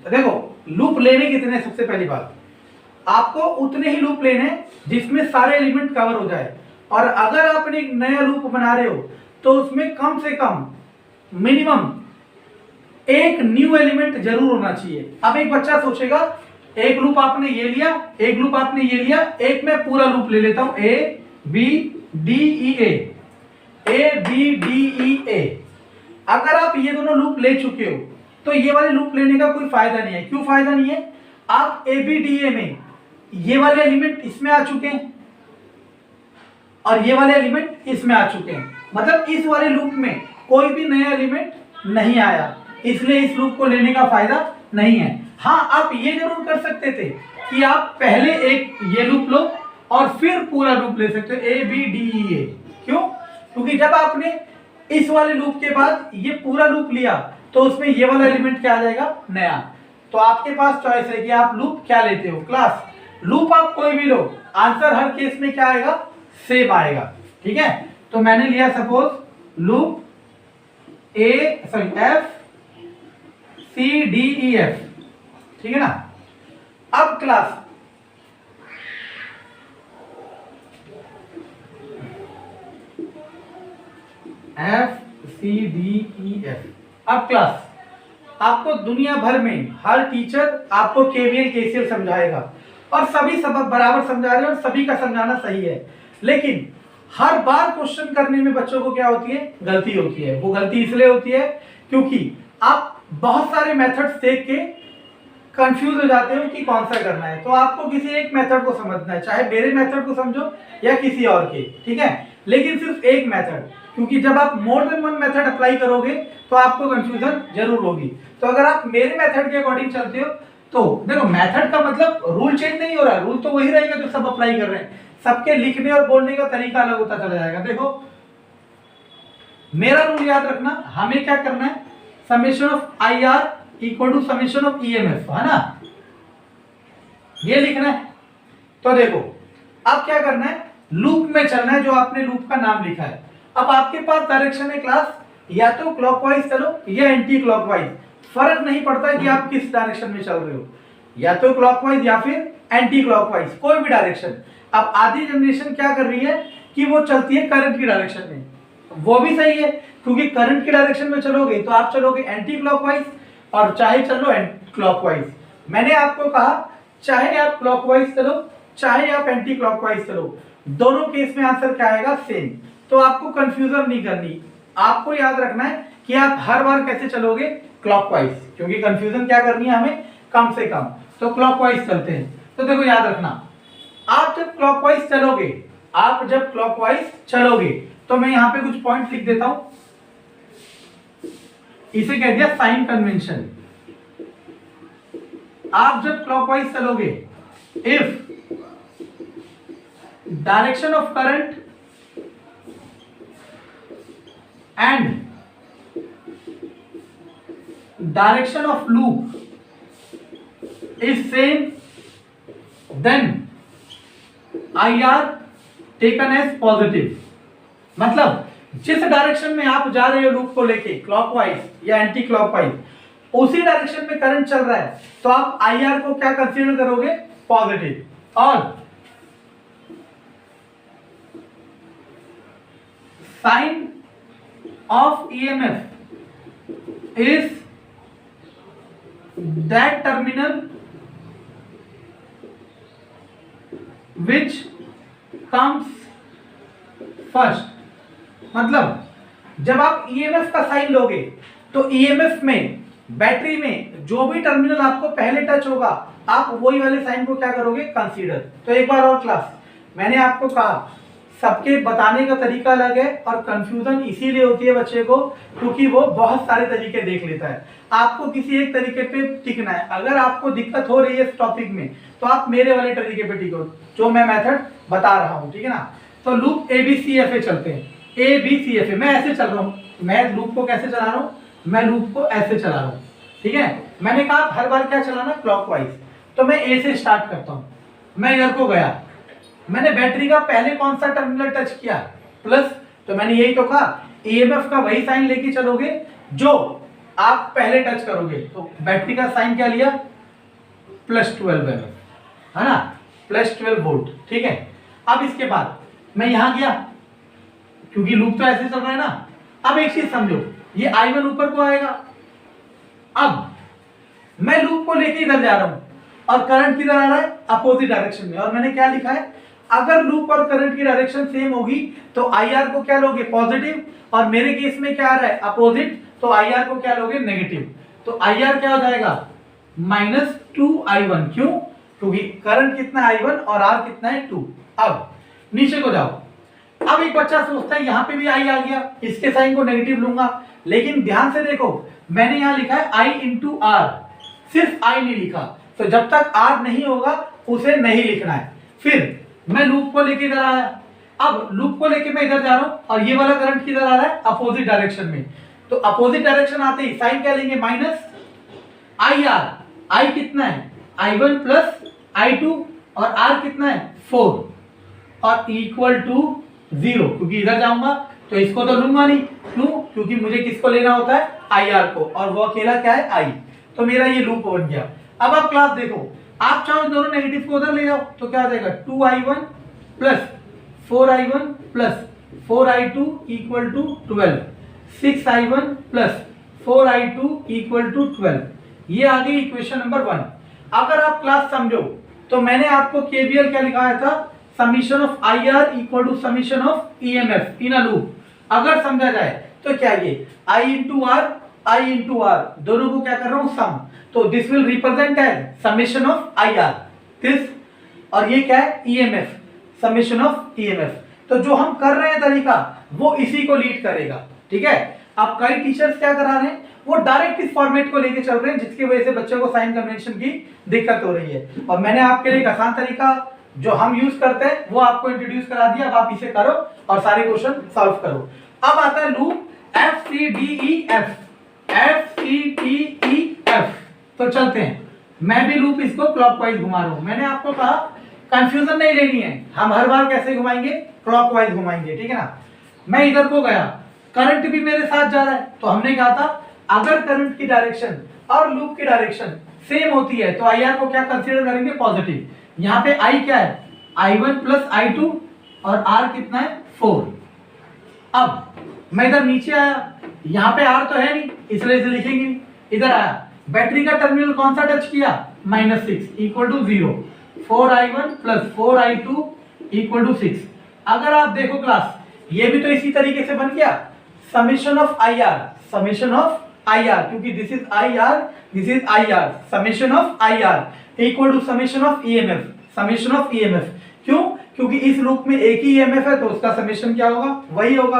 देखो लूप लेने कितने, सबसे पहली बात आपको उतने ही लूप लेने जिसमें सारे एलिमेंट कवर हो जाए। और अगर आप एक नया लूप बना रहे हो तो उसमें कम से कम मिनिमम एक न्यू एलिमेंट जरूर होना चाहिए। अब एक बच्चा सोचेगा एक लूप आपने ये लिया, एक लूप आपने ये लिया, एक मैं पूरा लूप ले लेता हूं A B D E A B D E A. अगर आप ये दोनों लूप ले चुके हो तो ये वाले लूप लेने का कोई फायदा नहीं है। क्यों फायदा नहीं है? आप ए बी डी ए में ये वाले एलिमेंट इसमें आ चुके हैं और ये वाले एलिमेंट इसमें आ चुके हैं, मतलब इस वाले लूप में कोई भी नया एलिमेंट नहीं आया, इसलिए इस लूप को लेने का फायदा नहीं है। हाँ, आप ये जरूर कर सकते थे कि आप पहले एक ये लूप लो और फिर पूरा लूप ले सकते हो ए बी डी ई ए। क्यों? क्योंकि जब आपने इस वाले लूप के बाद ये पूरा लूप लिया तो उसमें ये वाला एलिमेंट क्या आ जाएगा? नया। तो आपके पास चॉइस है कि आप लूप क्या लेते हो। क्लास लूप आप कोई भी लो, आंसर हर केस में क्या आएगा? सेम आएगा, ठीक है। तो मैंने लिया suppose loop F C D E F, ठीक है ना। अब class F C D E F. अब क्लास आपको दुनिया भर में हर टीचर आपको केवीएल केसीएल समझाएगा और सभी सबक बराबर समझा रहे हैं और सभी का समझाना सही है, लेकिन हर बार क्वेश्चन करने में बच्चों को क्या होती है? गलती होती है। वो गलती इसलिए होती है क्योंकि आप बहुत सारे मेथड्स देख के कंफ्यूज हो जाते हो कि कौन सा करना है। तो आपको किसी एक मेथड को समझना है, चाहे मेरे मेथड को समझो या किसी और के, ठीक है, लेकिन सिर्फ एक मेथड, क्योंकि जब आप more than one method apply करोगे तो आपको कंफ्यूजन जरूर होगी। तो अगर आप मेरे मेथड के अकॉर्डिंग चलते हो तो देखो मेथड का मतलब रूल चेंज नहीं हो रहा, रूल तो वही रहेगा जो सब अप्लाई कर रहे हैं, सबके लिखने और बोलने का तरीका अलग होता चला जाएगा। देखो मेरा रूल याद रखना, हमें क्या करना है? Summation of I R equal to summation of EMF, है ना, ये लिखना है। तो देखो अब क्या करना है? लूप में चलना है, जो आपने लूप का नाम लिखा है। अब आपके पास डायरेक्शन है क्लास, या तो क्लॉकवाइज चलो या एंटी क्लॉकवाइज, फर्क नहीं पड़ता है कि आप किस डायरेक्शन में चल रहे हो, या तो क्लॉकवाइज या फिर एंटी क्लॉकवाइज, कोई भी डायरेक्शन। अब आधी जनरेशन क्या कर रही है कि वो चलती है करंट की डायरेक्शन में, वो भी सही है क्योंकि करंट की डायरेक्शन में चलोगे तो आप चलोगे एंटी क्लॉकवाइज और चाहे चलो क्लॉकवाइज। मैंने आपको कहा चाहे आप क्लॉकवाइज चलो चाहे आप एंटी क्लॉकवाइज चलो, दोनों केस में आंसर क्या आएगा? सेम। तो आपको कंफ्यूजन नहीं करनी, आपको याद रखना है कि आप हर बार कैसे चलोगे? क्लॉकवाइज, क्योंकि कंफ्यूजन क्या करनी है हमें? कम से कम। तो क्लॉकवाइज चलते हैं। तो देखो याद रखना, आप जब क्लॉकवाइज चलोगे तो मैं यहां पे कुछ पॉइंट लिख देता हूं, इसे कह दिया साइन कन्वेंशन। आप जब क्लॉकवाइज चलोगे, if direction of current and direction of loop is same, then IR taken as positive। मतलब जिस डायरेक्शन में आप जा रहे हो लूप को लेके, क्लॉकवाइज या एंटी क्लॉकवाइज, उसी डायरेक्शन में करंट चल रहा है तो आप IR को क्या कंसीडर करोगे? पॉजिटिव। और sign of EMF is that terminal which comes first। मतलब जब आप ईएमएफ का साइन लोगे तो ईएमएफ में बैटरी में जो भी टर्मिनल आपको पहले टच होगा आप वही वाले साइन को क्या करोगे? कंसीडर। तो एक बार और क्लास, मैंने आपको कहा सबके बताने का तरीका अलग है और कंफ्यूजन इसीलिए होती है बच्चे को क्योंकि वो बहुत सारे तरीके देख लेता है। आपको किसी एक तरीके पे टिकना है। अगर आपको दिक्कत हो रही है इस टॉपिक में तो आप मेरे वाले तरीके पे टिको जो मैं मेथड बता रहा हूँ, ठीक है ना। तो loop A B C F A चलते हैं, ए बी सी एफ ए। मैं ऐसे चल रहा हूँ, मैं लूप को कैसे चला रहा हूँ, मैं लूप को ऐसे चला रहा हूँ, ठीक है। मैंने कहा हर बार क्या चलाना, क्लॉकवाइज। तो मैं ए से स्टार्ट करता हूँ, मैं इधर को गया, मैंने बैटरी का पहले कौन सा टर्मिनल टच किया, प्लस। तो मैंने यही तो कहा ईएमएफ का वही साइन लेके चलोगे जो आप पहले टच करोगे। तो बैटरी का साइन क्या लिया, +12 है ना, +12 वोल्ट, ठीक है। अब इसके बाद मैं यहां गया, क्योंकि लूप तो ऐसे चल रहा है ना। अब एक चीज समझो, ये I1 ऊपर को आएगा। अब मैं लूप को लेके इधर जा रहा हूं और करंट किधर आ रहा है, अपोजिट डायरेक्शन में। और मैंने क्या लिखा है, अगर लूप और करंट की डायरेक्शन सेम होगी तो IR को क्या लोगे, पॉजिटिव, और मेरे केस में क्या आ रहा है, अपोजिट, तो IR को क्या लोगे, नेगेटिव। तो IR क्या हो जाएगा, -2I1। क्यों, क्योंकि करंट कितना है I1 और R कितना है 2। अब नीचे को जाओ। अब एक बच्चा सोचता है यहाँ पे भी I आ गया, इसके साइन को नेगेटिव लूंगा, लेकिन ध्यान से देखो मैंने यहाँ लिखा है I × R, सिर्फ I नहीं लिखा। तो जब तक R नहीं होगा उसे नहीं लिखना है। फिर मैं लूप को लेके इधर आया, अब लूप को लेके मैं इधर जा रहा हूं और ये वाला करंट किधर आ रहा है, अपोजिट डायरेक्शन में। तो अपोजिट डायरेक्शन आते ही साइन क्या लेंगे, -IR। I कितना है, I1 + I2, और R कितना है, 4, और इक्वल टू 0। क्योंकि इधर जाऊंगा तो इसको तो लूंगा नहीं, क्यों, क्योंकि मुझे किसको लेना होता है, IR को, और वो अकेला क्या है, I। तो मेरा ये लूप बन गया। अब आप क्लास देखो, आप चाहो दोनों नेगेटिव को उधर ले जाओ तो क्या हो जाएगा, 2I1 + 4I1 + 4I2 = 12, 6I1 + 4I2 = 12। ये आ गई इक्वेशन नंबर 1। अगर आप क्लास समझो तो मैंने आपको केवीएल क्या लिखाया था, summation of IR = summation of EMF in a loop. अगर समझा जाए तो क्या ये I × R दोनों को क्या कर रहा हूं, सम। तो this will represent as summation of IR this, और ये क्या है, EMF, समेशन ऑफ EMF। तो जो हम कर रहे हैं तरीका वो इसी को लीड करेगा, ठीक है। अब कई टीचर्स क्या करा रहे हैं, वो डायरेक्ट इस फॉर्मेट को लेके चल रहे हैं, जिसकी वजह से बच्चों को साइन कन्वेंशन की दिक्कत हो रही है। और मैंने आपके लिए एक आसान तरीका जो हम यूज करते हैं वो आपको इंट्रोड्यूस करा दिया। अब आप इसे करो और सारे क्वेश्चन सॉल्व करो। अब आता है लूप FCDEF, FCDEF। तो चलते हैं, मैं भी लूप इसको क्लॉकवाइज घुमा रहा हूं। मैंने आपको कहा कंफ्यूजन नहीं लेनी है, हम हर बार कैसे घुमाएंगे, क्लॉकवाइज घुमाएंगे, ठीक है ना। मैं इधर को गया, करंट भी मेरे साथ जा रहा है, तो हमने कहा था अगर करंट की डायरेक्शन और लूप की डायरेक्शन सेम होती है तो IR को क्या कंसीडर करेंगे, पॉजिटिव। यहाँ पे I क्या है, I1 + I2, और R कितना है, 4। अब मैं इधर नीचे आया, यहाँ पे R तो है नहीं इसलिए इसे लिखेंगे नहीं। इधर आया, बैटरी का टर्मिनल कौन सा टच किया, -6 = 0, 4I1 + 4I2 = 6। अगर आप देखो क्लास, ये भी तो इसी तरीके से बन गया, summation of IR, summation of IR, क्योंकि this is IR, this is IR, summation of IR = summation of EMF, summation of EMF। क्यों, क्योंकि इस लूप में एक ही EMF है तो उसका समेशन क्या होगा, वही होगा।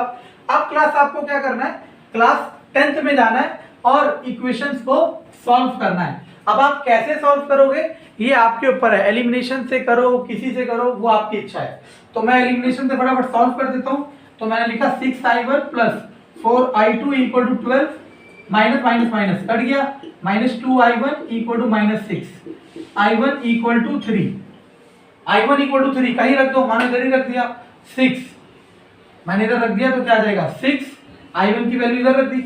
अब क्लास आपको क्या करना है, क्लास 10th में जाना है और इक्वेशंस को सॉल्व करना है। अब आप कैसे सॉल्व करोगे ये आपके ऊपर है, एलिमिनेशन से करो, किसी से करो, वो आपकी इच्छा है। तो मैं एलिमिनेशन से फटाफट सॉल्व कर देता हूं। तो मैंने लिखा 6I1 + 4I2 = 12, minus minus minus cut गया, -2I1 = -6, I1 = 3, I1 = 3 कहीं रख दो, मानो इधर ही रख दिया, 6 मैंने इधर रख दिया तो क्या आ जाएगा, 6, I1 की वैल्यू इधर रख दी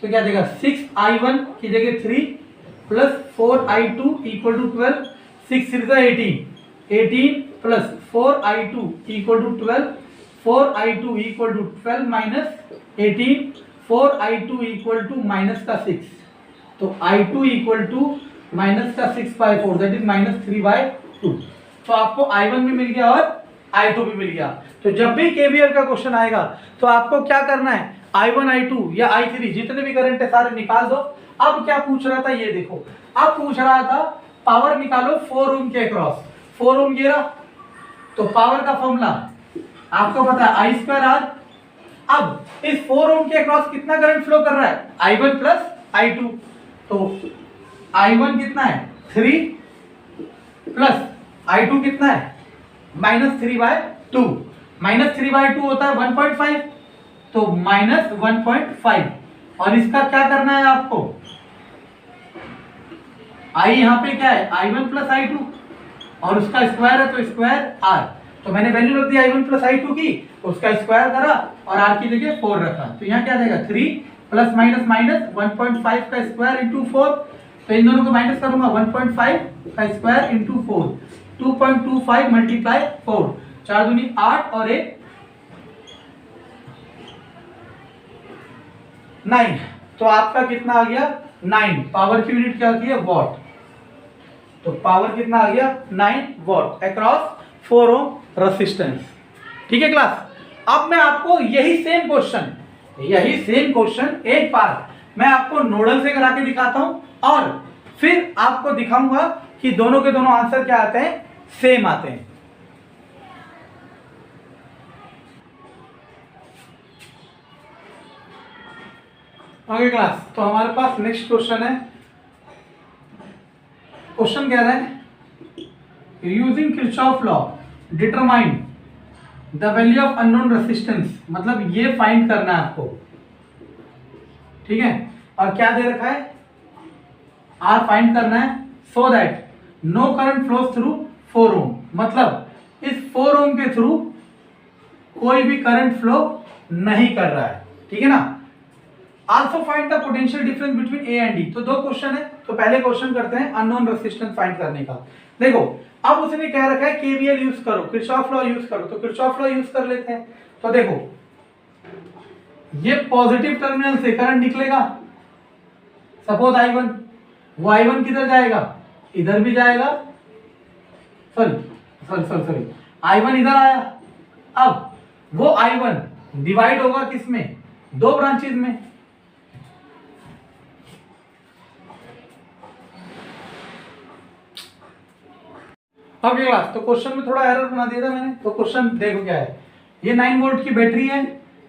तो क्या आ जाएगा, 6I1 की जगह 3 + 4I2 = 12, 6 3 18, 18 + 4I2 = 12, 4I2 = 12 - 18, 4I2 = -6। तो I2 = -6/4, दैट इज -3/2। तो आपको I1 भी मिल गया और I2 भी मिल गया। तो जब भी केवीएल का क्वेश्चन आएगा तो आपको क्या करना है, I1 I2 या I3 जितने भी करंट है सारे निकाल दो। अब क्या पूछ रहा था ये देखो, अब पूछ रहा था पावर निकालो 4 ओम के अक्रॉस, 4 ओम ये रहा। तो पावर का फॉर्मूला आपको पता है I2R। अब इस 4 ओम के अक्रॉस कितना करंट फ्लो कर रहा है, I1 + I2। तो I1 कितना है, 3 + I2 कितना है, -3/2। -3/2 होता है 1.5, तो -1.5। और इसका क्या करना है आपको, आई यहाँ पे क्या है i1 + i2 और उसका स्क्वायर है तो स्क्वायर r। तो मैंने वैल्यू रख दी i1 + i2 की, उसका स्क्वायर करा और r की जगह 4 रखा। तो यहाँ क्या देगा 3 ± -1.5 का स्क्वायर इंटू 4। तो इन दोनों को माइनस करूंगा 1.5 का स्क्वायर इंटू 4, 2.25 × 4, 4 दूनी 8 और 1 9। तो आपका कितना आ गया 9। पावर की यूनिट क्या होती है वॉट। तो पावर कितना आ गया 9 वॉट अक्रॉस 4 ओम रेजिस्टेंस। ठीक है क्लास। अब मैं आपको यही सेम क्वेश्चन एक बार मैं आपको नोडल से करा के दिखाता हूं और फिर आपको दिखाऊंगा कि दोनों के दोनों आंसर क्या आते हैं, सेम आते हैं। ओके क्लास, तो हमारे पास नेक्स्ट क्वेश्चन है। क्वेश्चन कह रहा है using Kirchhoff law determine the value of unknown resistance. मतलब ये फाइंड करना है आपको, ठीक है। और क्या दे रखा है, आर फाइंड करना है so that no current flows through 4 ohm. मतलब इस 4 ओम के थ्रू कोई भी करंट फ्लो नहीं कर रहा है, ठीक है ना। Also find the potential difference between A and D. तो दो क्वेश्चन है, तो पहले क्वेश्चन करते हैं अननोन रेजिस्टेंस फाइंड करने का। देखो अब उसने कह रखा है केवीएल यूज करो, किरचॉफ लॉ यूज करो, तो किरचॉफ लॉ यूज कर लेते हैं। तो देखो ये पॉजिटिव टर्मिनल से करंट निकलेगा, सपोज I1, वो I1 किधर जाएगा, इधर भी जाएगा। सॉरी I1 इधर आया। अब वो I1 डिवाइड होगा किसमें, दो ब्रांचेज में। अब ये क्लास, तो क्वेश्चन में थोड़ा एरर बना दिया था मैंने। तो क्वेश्चन देखो क्या है, ये 9 वोल्ट की बैटरी है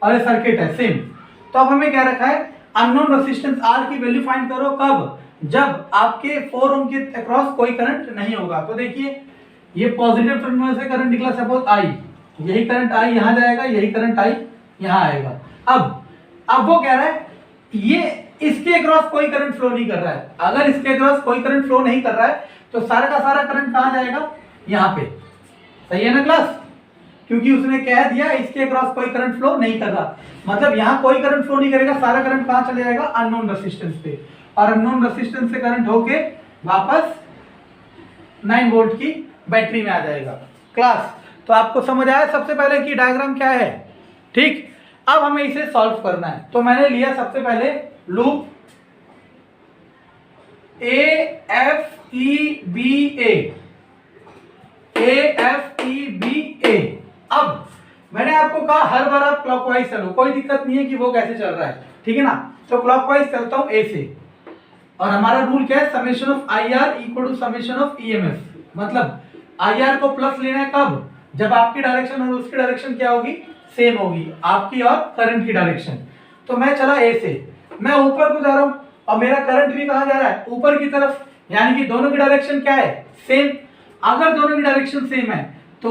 और ये सर्किट है सेम। तो अब हमें क्या रखा है अननोन रेजिस्टेंस R की वैल्यू फाइंड करो, कब, जब आपके 4 ओम के अक्रॉस कोई करंट नहीं होगा। तो देखिए ये पॉजिटिव टर्मिनल से करंट निकला, सपोज I, यही करंट I यहां जाएगा, यही करंट I यहां आएगा। अब वो कह रहा है ये इसके अक्रॉस कोई करंट फ्लो नहीं कर रहा है। अगर इसके अक्रॉस कोई करंट फ्लो नहीं कर रहा है तो सारा का सारा करंट कहां जाएगा, यहां पे। सही है ना क्लास, क्योंकि उसने कह दिया इसके अक्रॉस कोई करंट फ्लो नहीं कर रहा, मतलब यहां कोई करंट फ्लो नहीं करेगा, सारा करंट कहां चले जाएगा अननोन रेजिस्टेंस पे। और अननोन रेजिस्टेंस से करंट होके वापस 9 वोल्ट की बैटरी में आ जाएगा। क्लास तो आपको समझ आया सबसे पहले कि डायग्राम क्या है, ठीक। अब हमें इसे सॉल्व करना है। तो मैंने लिया सबसे पहले लूप AFEBA। अब मैंने आपको कहा हर बार आप क्लॉकवाइज चलो, कोई दिक्कत नहीं है कि वो कैसे चल रहा है, ठीक है ना। तो क्लॉकवाइज चलता हूं ए से, और हमारा रूल क्या है, summation of IR equal to summation of EMF। मतलब IR को प्लस लेना है कब, जब आपकी डायरेक्शन और उसकी डायरेक्शन क्या होगी, सेम होगी, आपकी और करंट की डायरेक्शन। तो मैं चला ए से, मैं ऊपर को जा रहा हूं और मेरा करंट भी कहां जा रहा है, ऊपर की तरफ, यानी कि दोनों की डायरेक्शन क्या है, सेम। अगर दोनों की डायरेक्शन सेम है तो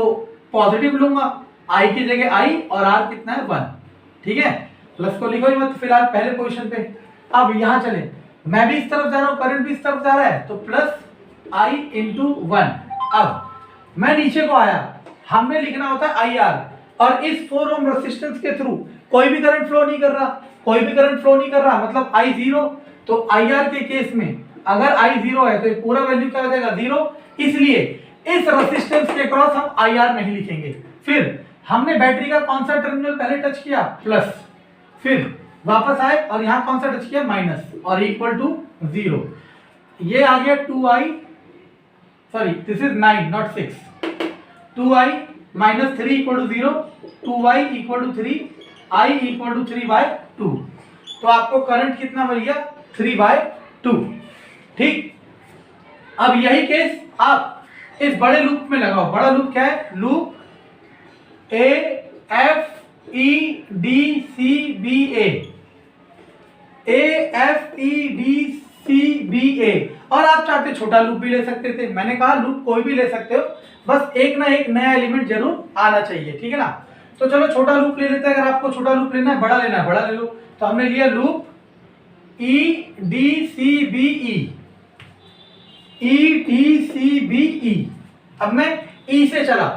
पॉजिटिव लूंगा, I की जगह I और R कितना है 1, ठीक है। प्लस को लिखो ही मत फिलहाल पहले पोजीशन पे। अब यहां चले, मैं भी इस तरफ जा रहा हूं, करंट भी इस तरफ जा रहा है, तो प्लस I × 1। अब मैं नीचे को आया, हमने लिखना होता है IR, और इस 4 ओम रेजिस्टेंस के थ्रू कोई भी करंट फ्लो नहीं कर रहा, कोई भी करंट फ्लो नहीं कर रहा, मतलब I 0। तो IR के केस में अगर I 0 है तो ये पूरा वैल्यू क्या हो जाएगा 0, इसलिए इस रेजिस्टेंस के क्रॉस हम IR नहीं लिखेंगे। फिर हमने बैटरी का कौन सा टर्मिनल पहले टच किया, प्लस, फिर वापस आए और यहां कौन सा टच किया, माइनस, और इक्वल टू 0। ये आ गया 2I, sorry this is 9 not 6, 2I - 3 equal to 0, 2Y equal to 3, I equal to 3/2। तो आपको करंट कितना मिल गया 3/2, ठीक। अब यही केस आप इस बड़े लूप में लगाओ। बड़ा लूप क्या है, लूप AFEDCBA। और आप चाहते छोटा लूप भी ले सकते थे, मैंने कहा लूप कोई भी ले सकते हो, बस एक ना एक नया एलिमेंट जरूर आना चाहिए, ठीक है ना। तो चलो छोटा लूप ले लेते हैं, अगर आपको छोटा लूप लेना है, बड़ा लेना है बड़ा ले लो। तो हमने लिया लूप EDCBE, EDCBE। अब मैं E से चला,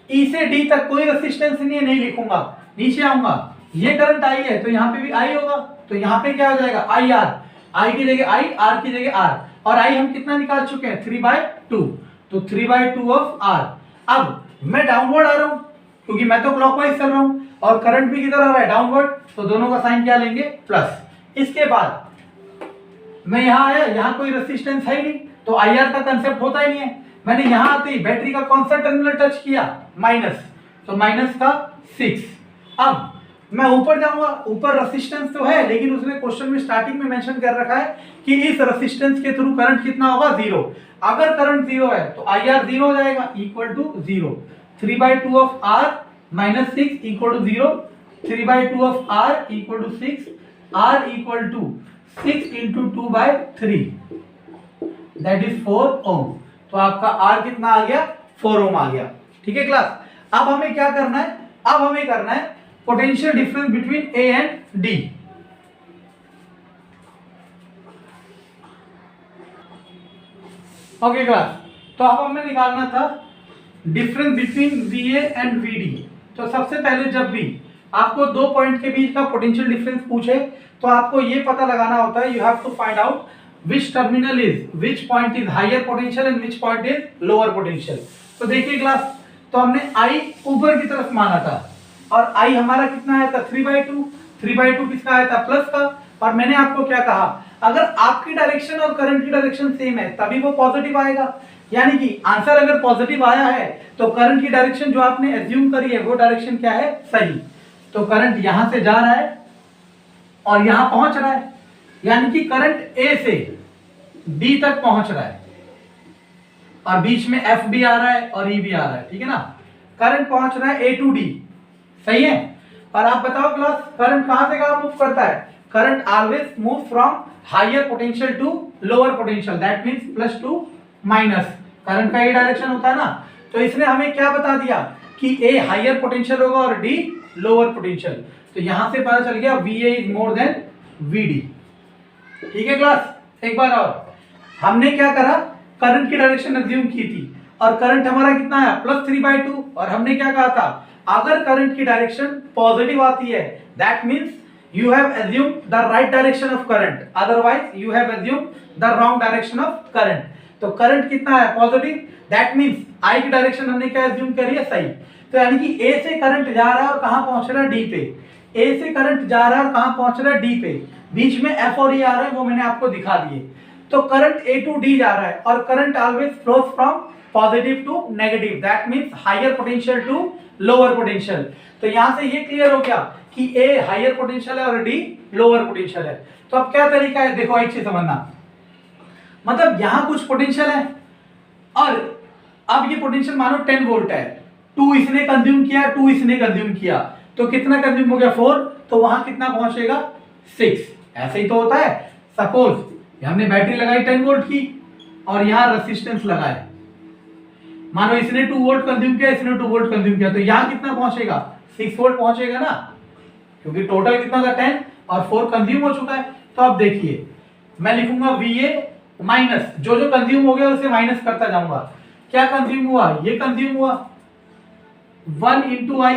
E से D तक कोई रेसिस्टेंस नहीं लिखूंगा, नीचे आऊंगा, ये करंट I है तो यहाँ पे भी I होगा, तो यहाँ पे क्या हो जाएगा IR, I की जगह I, R की जगह R, और I हम कितना निकाल चुके हैं 3/2, तो 3/2 ऑफ R। अब मैं डाउनवर्ड आ रहा हूं क्योंकि मैं तो क्लॉकवाइज चल रहा हूं और करंट भी किधर आ रहा है डाउनवर्ड, तो दोनों का साइन क्या लेंगे प्लस। इसके बाद मैं यहाँ आया, यहाँ कोई रेसिस्टेंस है ही नहीं तो IR का कंसेप्ट होता ही नहीं है। मैंने यहाँ आते ही बैटरी का कौन सा टर्मिनल टच किया माइनस, तो माइनस का 6। अब मैं ऊपर जाऊंगा, ऊपर रेसिस्टेंस तो है लेकिन उसने क्वेश्चन में स्टार्टिंग में मेंशन कर रखा है कि इस रेसिस्टेंस के थ्रू करंट कितना होगा 0। अगर करंट 0 है तो IR 0 हो जाएगा equal to 0, 3/2 of R minus 6 equal to 0, 3/2 of R equal to 6, R equal to 6 into 2/3 that is 4 ohm. तो आपका R कितना आ गया 4 ओम आ गया। ठीक है क्लास, अब हमें क्या करना है, अब हमें करना है potential difference between A and D। Okay class, तो अब हमें निकालना था difference between VA and VD। तो सबसे पहले जब भी आपको दो पॉइंट के बीच का पोटेंशियल डिफरेंस पूछे तो आपको ये पता लगाना होता है, you have to find out which terminal is, which point is higher potential and which point is lower potential. तो देखिए क्लास, तो हमने I ऊपर की तरफ माना था और I हमारा कितना आया था 3/2, 3/2 किसका आया था प्लस का। और मैंने आपको क्या कहा, अगर आपकी डायरेक्शन और करंट की डायरेक्शन सेम है तभी वो पॉजिटिव आएगा, यानी कि आंसर अगर पॉजिटिव आया है तो करंट की डायरेक्शन जो आपने एज्यूम करी है वो डायरेक्शन क्या है सही। तो करंट यहां से जा रहा है और यहां पहुंच रहा है, यानी कि करंट A से D तक पहुंच रहा है और बीच में F भी आ रहा है और E भी आ रहा है। ठीक है ना, करंट पहुंच रहा है A to D, सही है। और आप बताओ क्लास, करंट कहां से कहां मूव करता है, current always move from higher potential to lower potential, that means plus to minus, current का ये डायरेक्शन होता है ना। तो इसने हमें क्या बता दिया कि A हायर पोटेंशियल होगा और D लोअर पोटेंशियल, तो यहां से पता चल गया VA is more than VD। ठीक है क्लास, एक बार और हमने क्या करा, करंट की डायरेक्शन एज्यूम की थी और करंट हमारा कितना है प्लस 3/2, और हमने क्या कहा था अगर करंट की डायरेक्शन पॉजिटिव आती है that means you have assumed the right direction of current, otherwise you have assumed the wrong direction of current। तो करंट कितना है पॉजिटिव, दैट मींस I की डायरेक्शन हमने क्या एज्यूम करी है सही। तो यानी कि A से करंट जा रहा है और कहां पहुंच रहा है D पे, A से करंट जा रहा है और कहां पहुंच रहा है D पे, बीच में F और E आ रहा है वो मैंने आपको दिखा दिए। तो करंट A to D जा रहा है और current always flows from positive to negative, that means higher potential to lower potential. तो यहां से ये क्लियर हो गया कि A हायर पोटेंशियल है और D लोअर पोटेंशियल है। तो अब क्या तरीका है, देखो एक चीज समझना, मतलब यहां कुछ पोटेंशियल है और अब ये पोटेंशियल मानो 10 वोल्ट है, 2 इसने कंज्यूम किया, 2 इसने कंज्यूम किया, तो कितना कंज्यूम हो गया 4, तो वहां कितना पहुंचेगा 6। ऐसे ही तो होता है, सपोज हमने बैटरी लगाई 10 वोल्ट की और यहां रेसिस्टेंस लगाए, मानो इसने 2 वोल्ट कंज्यूम किया, इसने 2 वोल्ट कंज्यूम किया, तो यहां कितना पहुंचेगा 6 वोल्ट पहुंचेगा ना, क्योंकि टोटल कितना था 10 और 4 कंज्यूम हो चुका है। तो अब देखिए मैं लिखूंगा VA माइनस, जो जो कंज्यूम हो गया उसे माइनस करता जाऊंगा, क्या कंज्यूम हुआ, ये कंज्यूम हुआ 1 इंटू I,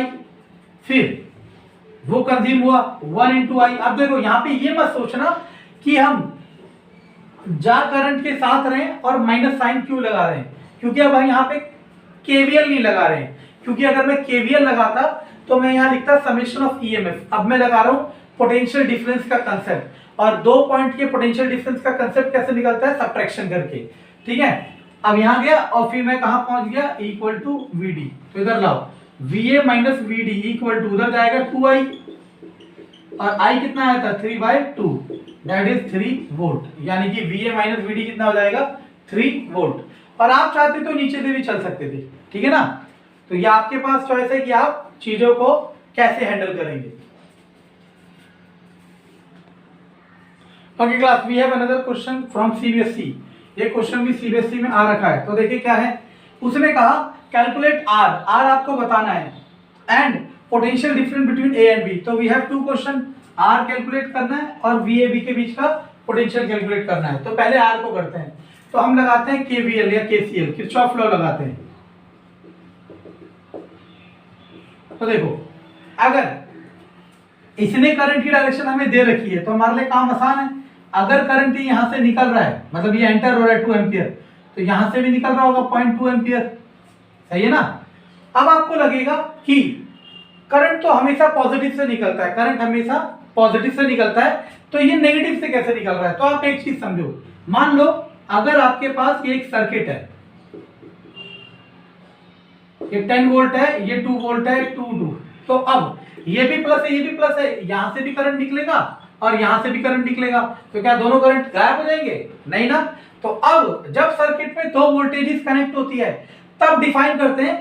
फिर वो कंज्यूम हुआ 1 इंटू I। अब देखो यहाँ पे ये मत सोचना कि हम जा करंट के साथ रहे और माइनस साइन क्यों लगा रहे हैं, क्योंकि अब हम यहाँ पे KVL नहीं लगा रहे हैं, क्योंकि अगर मैं KVL लगाता तो मैं यहाँ लिखता समेशन ऑफ EMF। अब मैं लगा रहा हूँ पोटेंशियल डिफरेंस का कंसेप्ट, और दो पॉइंट के पोटेंशियल डिफरेंस का कंसेप्ट कैसे निकलता है, सब्ट्रैक्शन करके। ठीक है, अब यहाँ गया और फिर मैं कहां पहुंच गया इक्वल टू VD, तो इधर लाओ VA minus VD equal to उधर जाएगा 2I और I कितना आया था 3/2 दैट इज 3 वोल्ट, यानी कि VA माइनस VD कितना हो जाएगा 3 वोल्ट। और आप चाहते तो नीचे से भी चल सकते थे, ठीक है ना, तो ये आपके पास चॉइस है कि आप चीजों को कैसे हैंडल करेंगे। Okay class, we have another question from CBSE। ये क्वेश्चन भी CBSE में आ रखा है, तो देखिए क्या है, उसने कहा कैलकुलेट R, R आपको बताना है, and potential difference between A and B. तो we have two question, R calculate करना है और वी ए बी के बीच का पोटेंशियल कैलकुलेट करना है। तो पहले आर को करते हैं। तो हम लगाते हैं केवीएल या केसीएल, किरचॉफ लॉ लगाते हैं। तो देखो, अगर इसने करंट की डायरेक्शन हमें दे रखी है तो हमारे लिए काम आसान है। अगर करंट यहां से निकल रहा है, मतलब ये एंटर हो रहा है 2 एम्पियर, तो यहां से भी निकल रहा होगा 0.2 एम्पियर, सही है ना। अब आपको लगेगा कि करंट तो हमेशा पॉजिटिव से निकलता है, करंट हमेशा पॉजिटिव से निकलता है, तो ये नेगेटिव से कैसे निकल रहा है। तो आप एक चीज समझो, मान लो अगर आपके पास ये एक सर्किट है, ये 10 वोल्ट है, ये 2 वोल्ट है, 2 तो अब ये भी प्लस है, ये भी प्लस है, यहां से भी करंट निकलेगा और यहां से भी करंट निकलेगा, तो क्या दोनों करंट गायब हो जाएंगे? नहीं ना। तो अब जब सर्किट में दो वोल्टेजेस कनेक्ट होती है तब डिफाइन करते हैं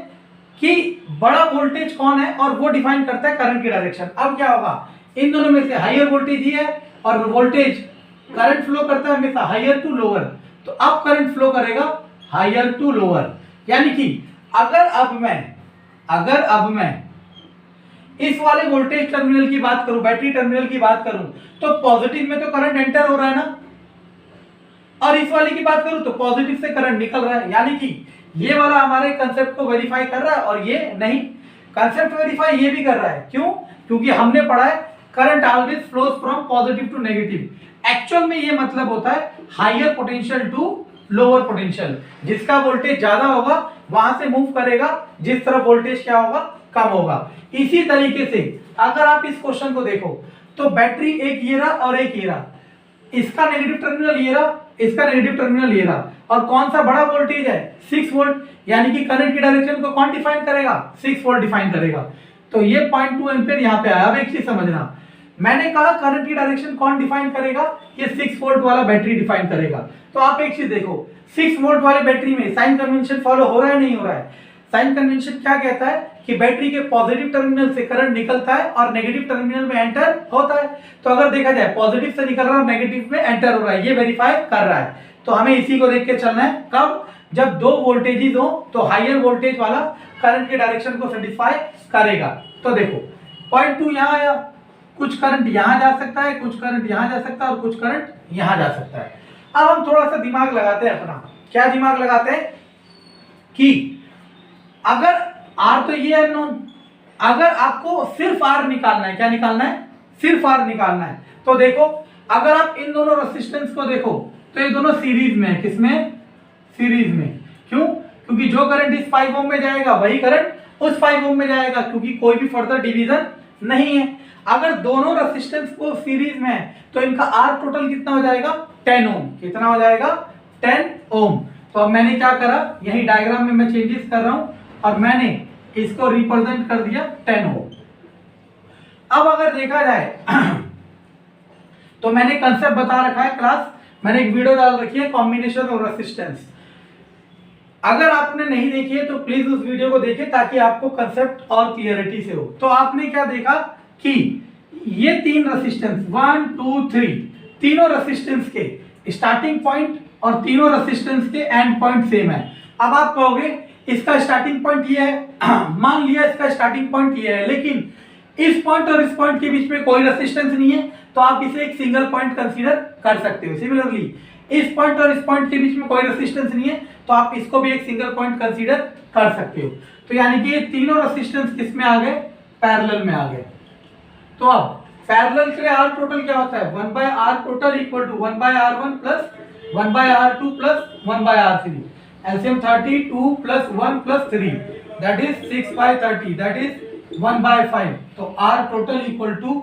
कि बड़ा वोल्टेज कौन है, और वो डिफाइन करता है करंट की डायरेक्शन। अब क्या होगा, इन दोनों में से हायर वोल्टेज ही है और वोल्टेज करंट फ्लो करता है हमेशा हायर टू लोअर, तो अब करंट फ्लो करेगा हायर टू लोअर। यानी कि अगर अब मैं इस वाले वोल्टेज टर्मिनल की बात करूं, बैटरी टर्मिनल की बात करूं, तो पॉजिटिव में तो करंट एंटर हो रहा है ना, और इस वाले की बात करूं तो पॉजिटिव से करंट निकल रहा है। यानी कि ये वाला हमारे कंसेप्ट को वेरीफाई कर रहा है और ये नहीं। कंसेप्ट वेरीफाई ये भी कर रहा है, क्यों? क्योंकि हमने पढ़ा है current always flows from positive to negative. Actual में ये मतलब होता है higher potential to lower potential. जिसका वोल्टेज ज्यादा होगा वहां से मूव करेगा, जिस तरफ वोल्टेज क्या होगा, कम होगा। इसी तरीके से अगर आप इस क्वेश्चन को देखो तो बैटरी एक ये रहा और एक ये रहा, इसका नेगेटिव टर्मिनल ये रहा, इसका नेगेटिव टर्मिनल ये रहा, और कौन सा बड़ा वोल्टेज है, 6 वोल्ट, यानी कि करंट की डायरेक्शन को कौन डिफाइन करेगा, 6 वोल्ट डिफाइन करेगा। तो ये 0.2 एम्पियर यहाँ पे आया। अब एक चीज समझना, मैंने कहा करंट की डायरेक्शन कौन डिफाइन करेगा, ये 6 वोल्ट वाला बैटरी डिफाइन करेगा। तो आप एक चीज देखो, 6 वोल्ट वाले बैटरी में साइन कन्वेंशन फॉलो हो रहा है नहीं हो रहा है? साइन कन्वेंशन क्या कहता है कि बैटरी के पॉजिटिव टर्मिनल से करंट निकलता है और नेगेटिव टर्मिनल में एंटर होता है। तो अगर देखा जाए पॉजिटिव से निकल रहा है और नेगेटिव में एंटर हो रहा है, ये वेरीफाई कर रहा है। तो हमें इसी को देख के चलना है। कब? जब दो वोल्टेजेस हो तो हायर वोल्टेज वाला करंट के डायरेक्शन को सेटिस्फाई करेगा। तो देखो 0.2 यहाँ आया, कुछ करंट यहां जा सकता है, कुछ करंट यहां जा सकता है और कुछ करंट यहां जा सकता है। अब हम थोड़ा सा दिमाग लगाते हैं अपना। क्या दिमाग लगाते हैं कि अगर R तो ये अननोन, अगर आपको सिर्फ R निकालना है, क्या निकालना है, सिर्फ R निकालना है, तो देखो अगर आप इन दोनों रेसिस्टेंस को देखो तो ये दोनों सीरीज में है। किसमें? सीरीज में। क्यों? क्योंकि जो करंट इस 5 ओम में जाएगा वही करंट उस 5 ओम में जाएगा, क्योंकि कोई भी फर्दर डिवीजन नहीं है। अगर दोनों रेसिस्टेंस को सीरीज में है तो इनका R टोटल कितना हो जाएगा, 10 ओम। कितना हो जाएगा? 10 ओम। तो अब मैंने क्या करा, यही डायग्राम में मैं चेंजेस कर रहा हूं और मैंने इसको रिप्रेजेंट कर दिया 10 ओम। अब अगर देखा जाए तो मैंने कंसेप्ट बता रखा है क्लास, मैंने एक वीडियो डाल रखी है कॉम्बिनेशन ऑफ रेसिस्टेंस। अगर आपने नहीं देखी है तो प्लीज उस वीडियो को देखें ताकि आपको कंसेप्ट और क्लियरिटी से हो। तो आपने क्या देखा कि ये तीन रेसिस्टेंस 1 2 3 तीनों रेसिस्टेंस के स्टार्टिंग पॉइंट और तीनों रेसिस्टेंस के एंड पॉइंट सेम है। अब आप कहोगे इसका स्टार्टिंग पॉइंट ये है, मान लिया इसका स्टार्टिंग पॉइंट ये है, लेकिन इस पॉइंट और इस पॉइंट के बीच में कोई रेसिस्टेंस नहीं है, तो आप इसे एक सिंगल पॉइंट कंसीडर कर सकते हो। सिमिलरली इस पॉइंट और इस पॉइंट के बीच में कोई रेसिस्टेंस नहीं है, तो आप इसको भी एक सिंगल पॉइंट कंसीडर कर सकते हो। तो यानी कि ये तीनों रेसिस्टेंस किस में आ गए, पैरेलल में आ गए। तो अब पैरेलल के लिए R टोटल क्या होता है, 1/R total equal to 1/R1 plus 1/R2 plus 1/R3। LCM 32 plus 1 plus 3 that is 6/30 that is 1/5। तो R total equal to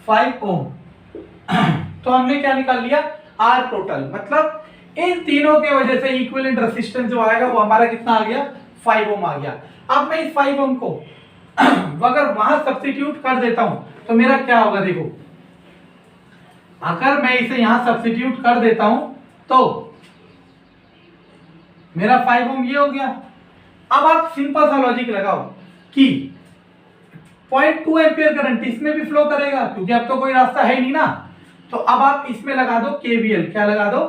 5 ohm. तो हमने क्या निकाल लिया, R टोटल, मतलब इन तीनों के वजह से इक्विवेलेंट रेजिस्टेंस जो आएगा वो हमारा कितना आ गया, 5 ओम आ गया। अब मैं इस 5 ओम को अगर वहां सब्स्टिट्यूट कर देता हूं तो मेरा क्या होगा, देखो अगर मैं इसे यहां सब्स्टिट्यूट कर देता हूं तो मेरा 5 ओम ये हो गया। अब आप सिंपल सा लॉजिक लगाओ कि 0.2 एम्पियर करंट इसमें भी फ्लो करेगा, क्योंकि अब तो कोई रास्ता है नहीं ना। तो अब आप इसमें लगा दो केवीएल। क्या लगा दो,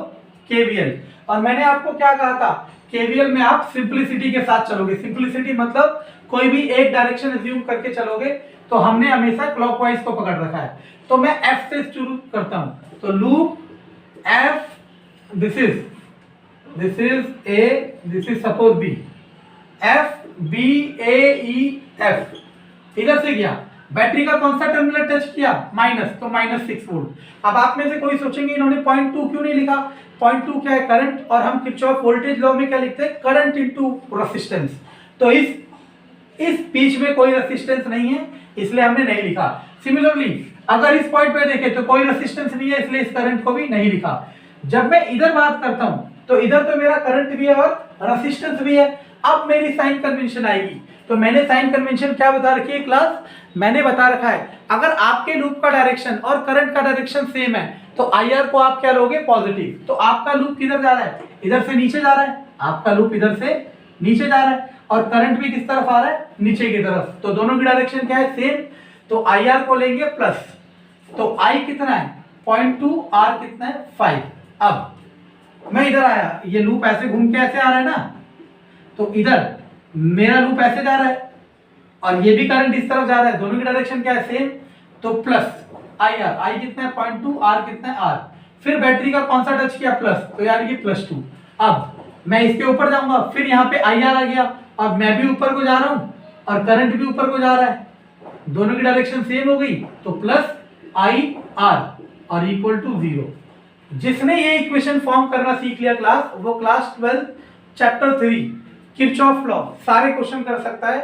केवीएल। और मैंने आपको क्या कहा था, केवीएल में आप सिंपलिसिटी के साथ चलोगे। सिंपलिसिटी मतलब कोई भी एक डायरेक्शन एज्यूम करके चलोगे, तो हमने हमेशा क्लॉकवाइज को पकड़ रखा है। तो मैं एफ से शुरू करता हूं, तो loop F, this is A, this is suppose B, F B A E F, इधर से गया, बैटरी का कौन सा टर्मिनल टच किया, माइनस, तो -6 वोल्ट। अब आप में से कोई सोचेंगे इन्होंने 0.2 क्यों नहीं लिखा, 0.2 क्या है, करंट, और हम किरचॉफ वोल्टेज लॉ में क्या लिखते हैं, करंट इनटू रेजिस्टेंस। तो इस बीच में कोई रेजिस्टेंस नहीं है, इसलिए हमने नहीं लिखा। सिमिलरली अगर इस पॉइंट पे देखें तो कोई रेजिस्टेंस नहीं है, इसलिए इस करंट को भी नहीं लिखा। जब मैं इधर बात करता हूं तो इधर तो मेरा करंट भी है और रेजिस्टेंस भी है। अब मेरी साइन कन्वेंशन आएगी, तो मैंने साइन कन्वेंशन क्या बता रखी है क्लास, मैंने बता रखा है अगर आपके लूप का डायरेक्शन और करंट का डायरेक्शन सेम है तो IR को आप क्या लोगे, पॉजिटिव। तो आपका लूप किधर जा रहा है, इधर से नीचे जा रहा है, आपका लूप इधर से नीचे जा रहा है, और करंट भी किस तरफ आ रहा है, नीचे की तरफ। तो दोनों की डायरेक्शन क्या है, सेम। तो IR को लेंगे प्लस, तो I कितना है 0.2, R कितना है 5। अब मैं इधर आया, ये लूप ऐसे घूम के ऐसे आ रहा है ना, तो इधर मेरा लूप ऐसे जा रहा है और ये भी करंट इस तरफ जा रहा है, दोनों की डायरेक्शन क्या है, सेम। तो प्लस IR, I कितना है 0.2, R कितना है R। फिर बैटरी का कौन सा टच किया, प्लस, तो यार ये +2। अब मैं इसके ऊपर जाऊंगा, फिर यहाँ पे IR आ गया, और मैं भी ऊपर को जा रहा हूं और करंट भी ऊपर को जा रहा है, दोनों की डायरेक्शन सेम हो गई, तो प्लस IR और इक्वल टू 0। जिसने ये इक्वेशन फॉर्म करना सीख लिया क्लास, वो क्लास 12 चैप्टर 3 किरचॉफ लॉ सारे क्वेश्चन कर सकता है,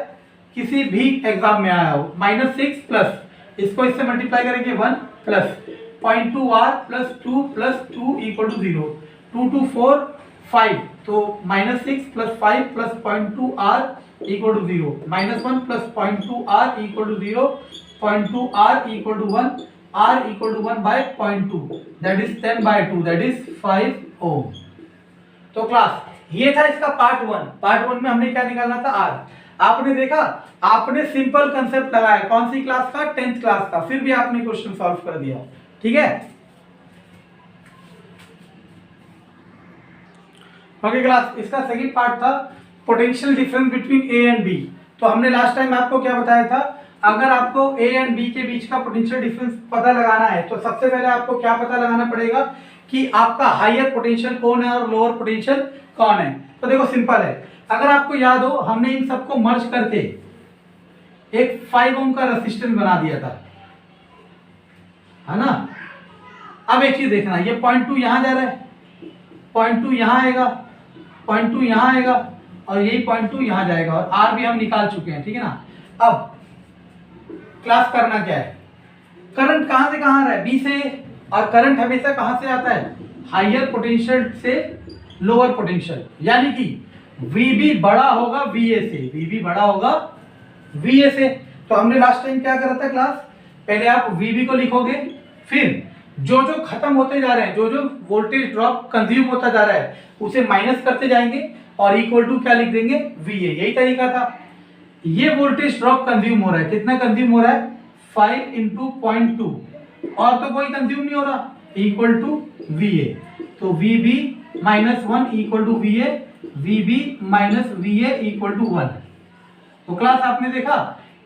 किसी भी एग्जाम में आया हो। -6 प्लस, इसको इससे मल्टीप्लाई करेंगे 1 plus 0.2R plus 2 plus 2 equal to 0, 2 2 4 5, तो -6 plus 5 plus 0.2R equal to 0, -1 plus 0.2R equal to 0, 0.2R equal to 1, R equal to 1 by 0.2, that is 10/2, that is 5 ohm. तो क्लास ये था इसका पार्ट 1। पार्ट 1 में हमने क्या निकालना था, R। आपने देखा, आपने सिंपल कंसेप्ट लगाया, कौन सी क्लास का, 10th क्लास का, फिर भी आपने क्वेश्चन सॉल्व कर दिया, ठीक है। ओके क्लास, इसका सेकंड पार्ट था potential difference between A and B. तो हमने लास्ट टाइम आपको क्या बताया था, अगर आपको ए एंड बी के बीच का पोटेंशियल डिफरेंस पता लगाना है तो सबसे पहले आपको क्या पता लगाना पड़ेगा कि आपका हायर पोटेंशियल कौन है और लोअर पोटेंशियल कौन है। तो देखो सिंपल है, अगर आपको याद हो हमने इन सबको मर्ज करके एक 5 ओम का रेजिस्टेंस बना दिया था, है ना। अब एक चीज देखना, ये 0.2 यहां जा रहा है, 0.2 यहां आएगा, 0.2 यहां आएगा, और यही 0.2 यहां जाएगा, और R भी हम निकाल चुके हैं, ठीक है ना। अब क्लास करना क्या है, करंट कहां से कहां आ रहा है, B से, और करंट हमेशा कहां से आता है, हायर पोटेंशियल से लोअर पोटेंशियल, यानी कि VB बड़ा होगा VA से, VB बड़ा होगा VA से। तो हमने लास्ट टाइम क्या करा था क्लास, पहले आप VB को लिखोगे, फिर जो जो खत्म होते जा रहे हैं, जो जो वोल्टेज ड्रॉप कंज्यूम होता जा रहा है उसे माइनस करते जाएंगे, और इक्वल टू क्या लिख देंगे, VA। यही तरीका था। ये वोल्टेज ड्रॉप कंज्यूम हो रहा है, कितना कंज्यूम हो रहा है, 5 × 0.2, और तो कोई कंज्यूम नहीं हो रहा, इक्वल टू VA। तो VB -1 equal to VA, VB minus VA equal to 1। तो क्लास आपने देखा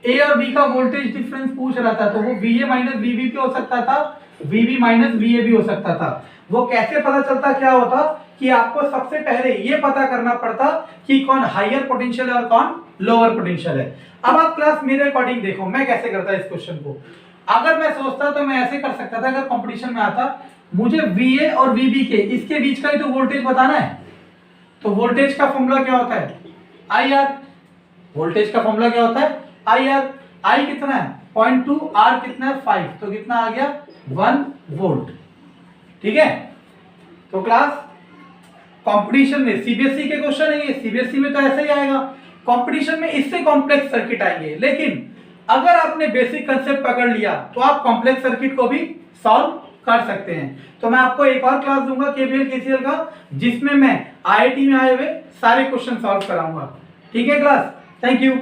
A और B का वोल्टेज डिफरेंस पूछ रहा था, तो वो VA माइनस VB भी हो सकता था, VB माइनस VA भी हो सकता था। वो कैसे पता चलता, क्या होता कि आपको सबसे पहले ये पता करना पड़ता कि कौन हायर पोटेंशियल है और कौन लोअर पोटेंशियल है। अब आप क्लास मेरे अकॉर्डिंग देखो मैं कैसे करता इस क्वेश्चन को। अगर मैं सोचता तो मैं ऐसे कर सकता था, अगर कंपटीशन में आता मुझे VA और VB के इसके बीच का ही तो वोल्टेज बताना है, तो वोल्टेज का फॉर्मूला क्या होता है, IR। वोल्टेज का फॉर्मूला क्या होता है, IR। I कितना है 0.2, R कितना है 5, तो कितना आ गया 1 वोल्ट, ठीक है। तो क्लास कंपटीशन में सीबीएसई के क्वेश्चन है ये, सीबीएसई में तो ऐसे ही आएगा, कंपटीशन में इससे कॉम्प्लेक्स सर्किट आएंगे। लेकिन अगर आपने बेसिक कंसेप्ट पकड़ लिया तो आप कॉम्प्लेक्स सर्किट को भी सॉल्व कर सकते हैं। तो मैं आपको एक और क्लास दूंगा केवीएल केसीएल का, जिसमें मैं आईआईटी में आए हुए सारे क्वेश्चन सॉल्व कराऊंगा, ठीक है क्लास। Thank you.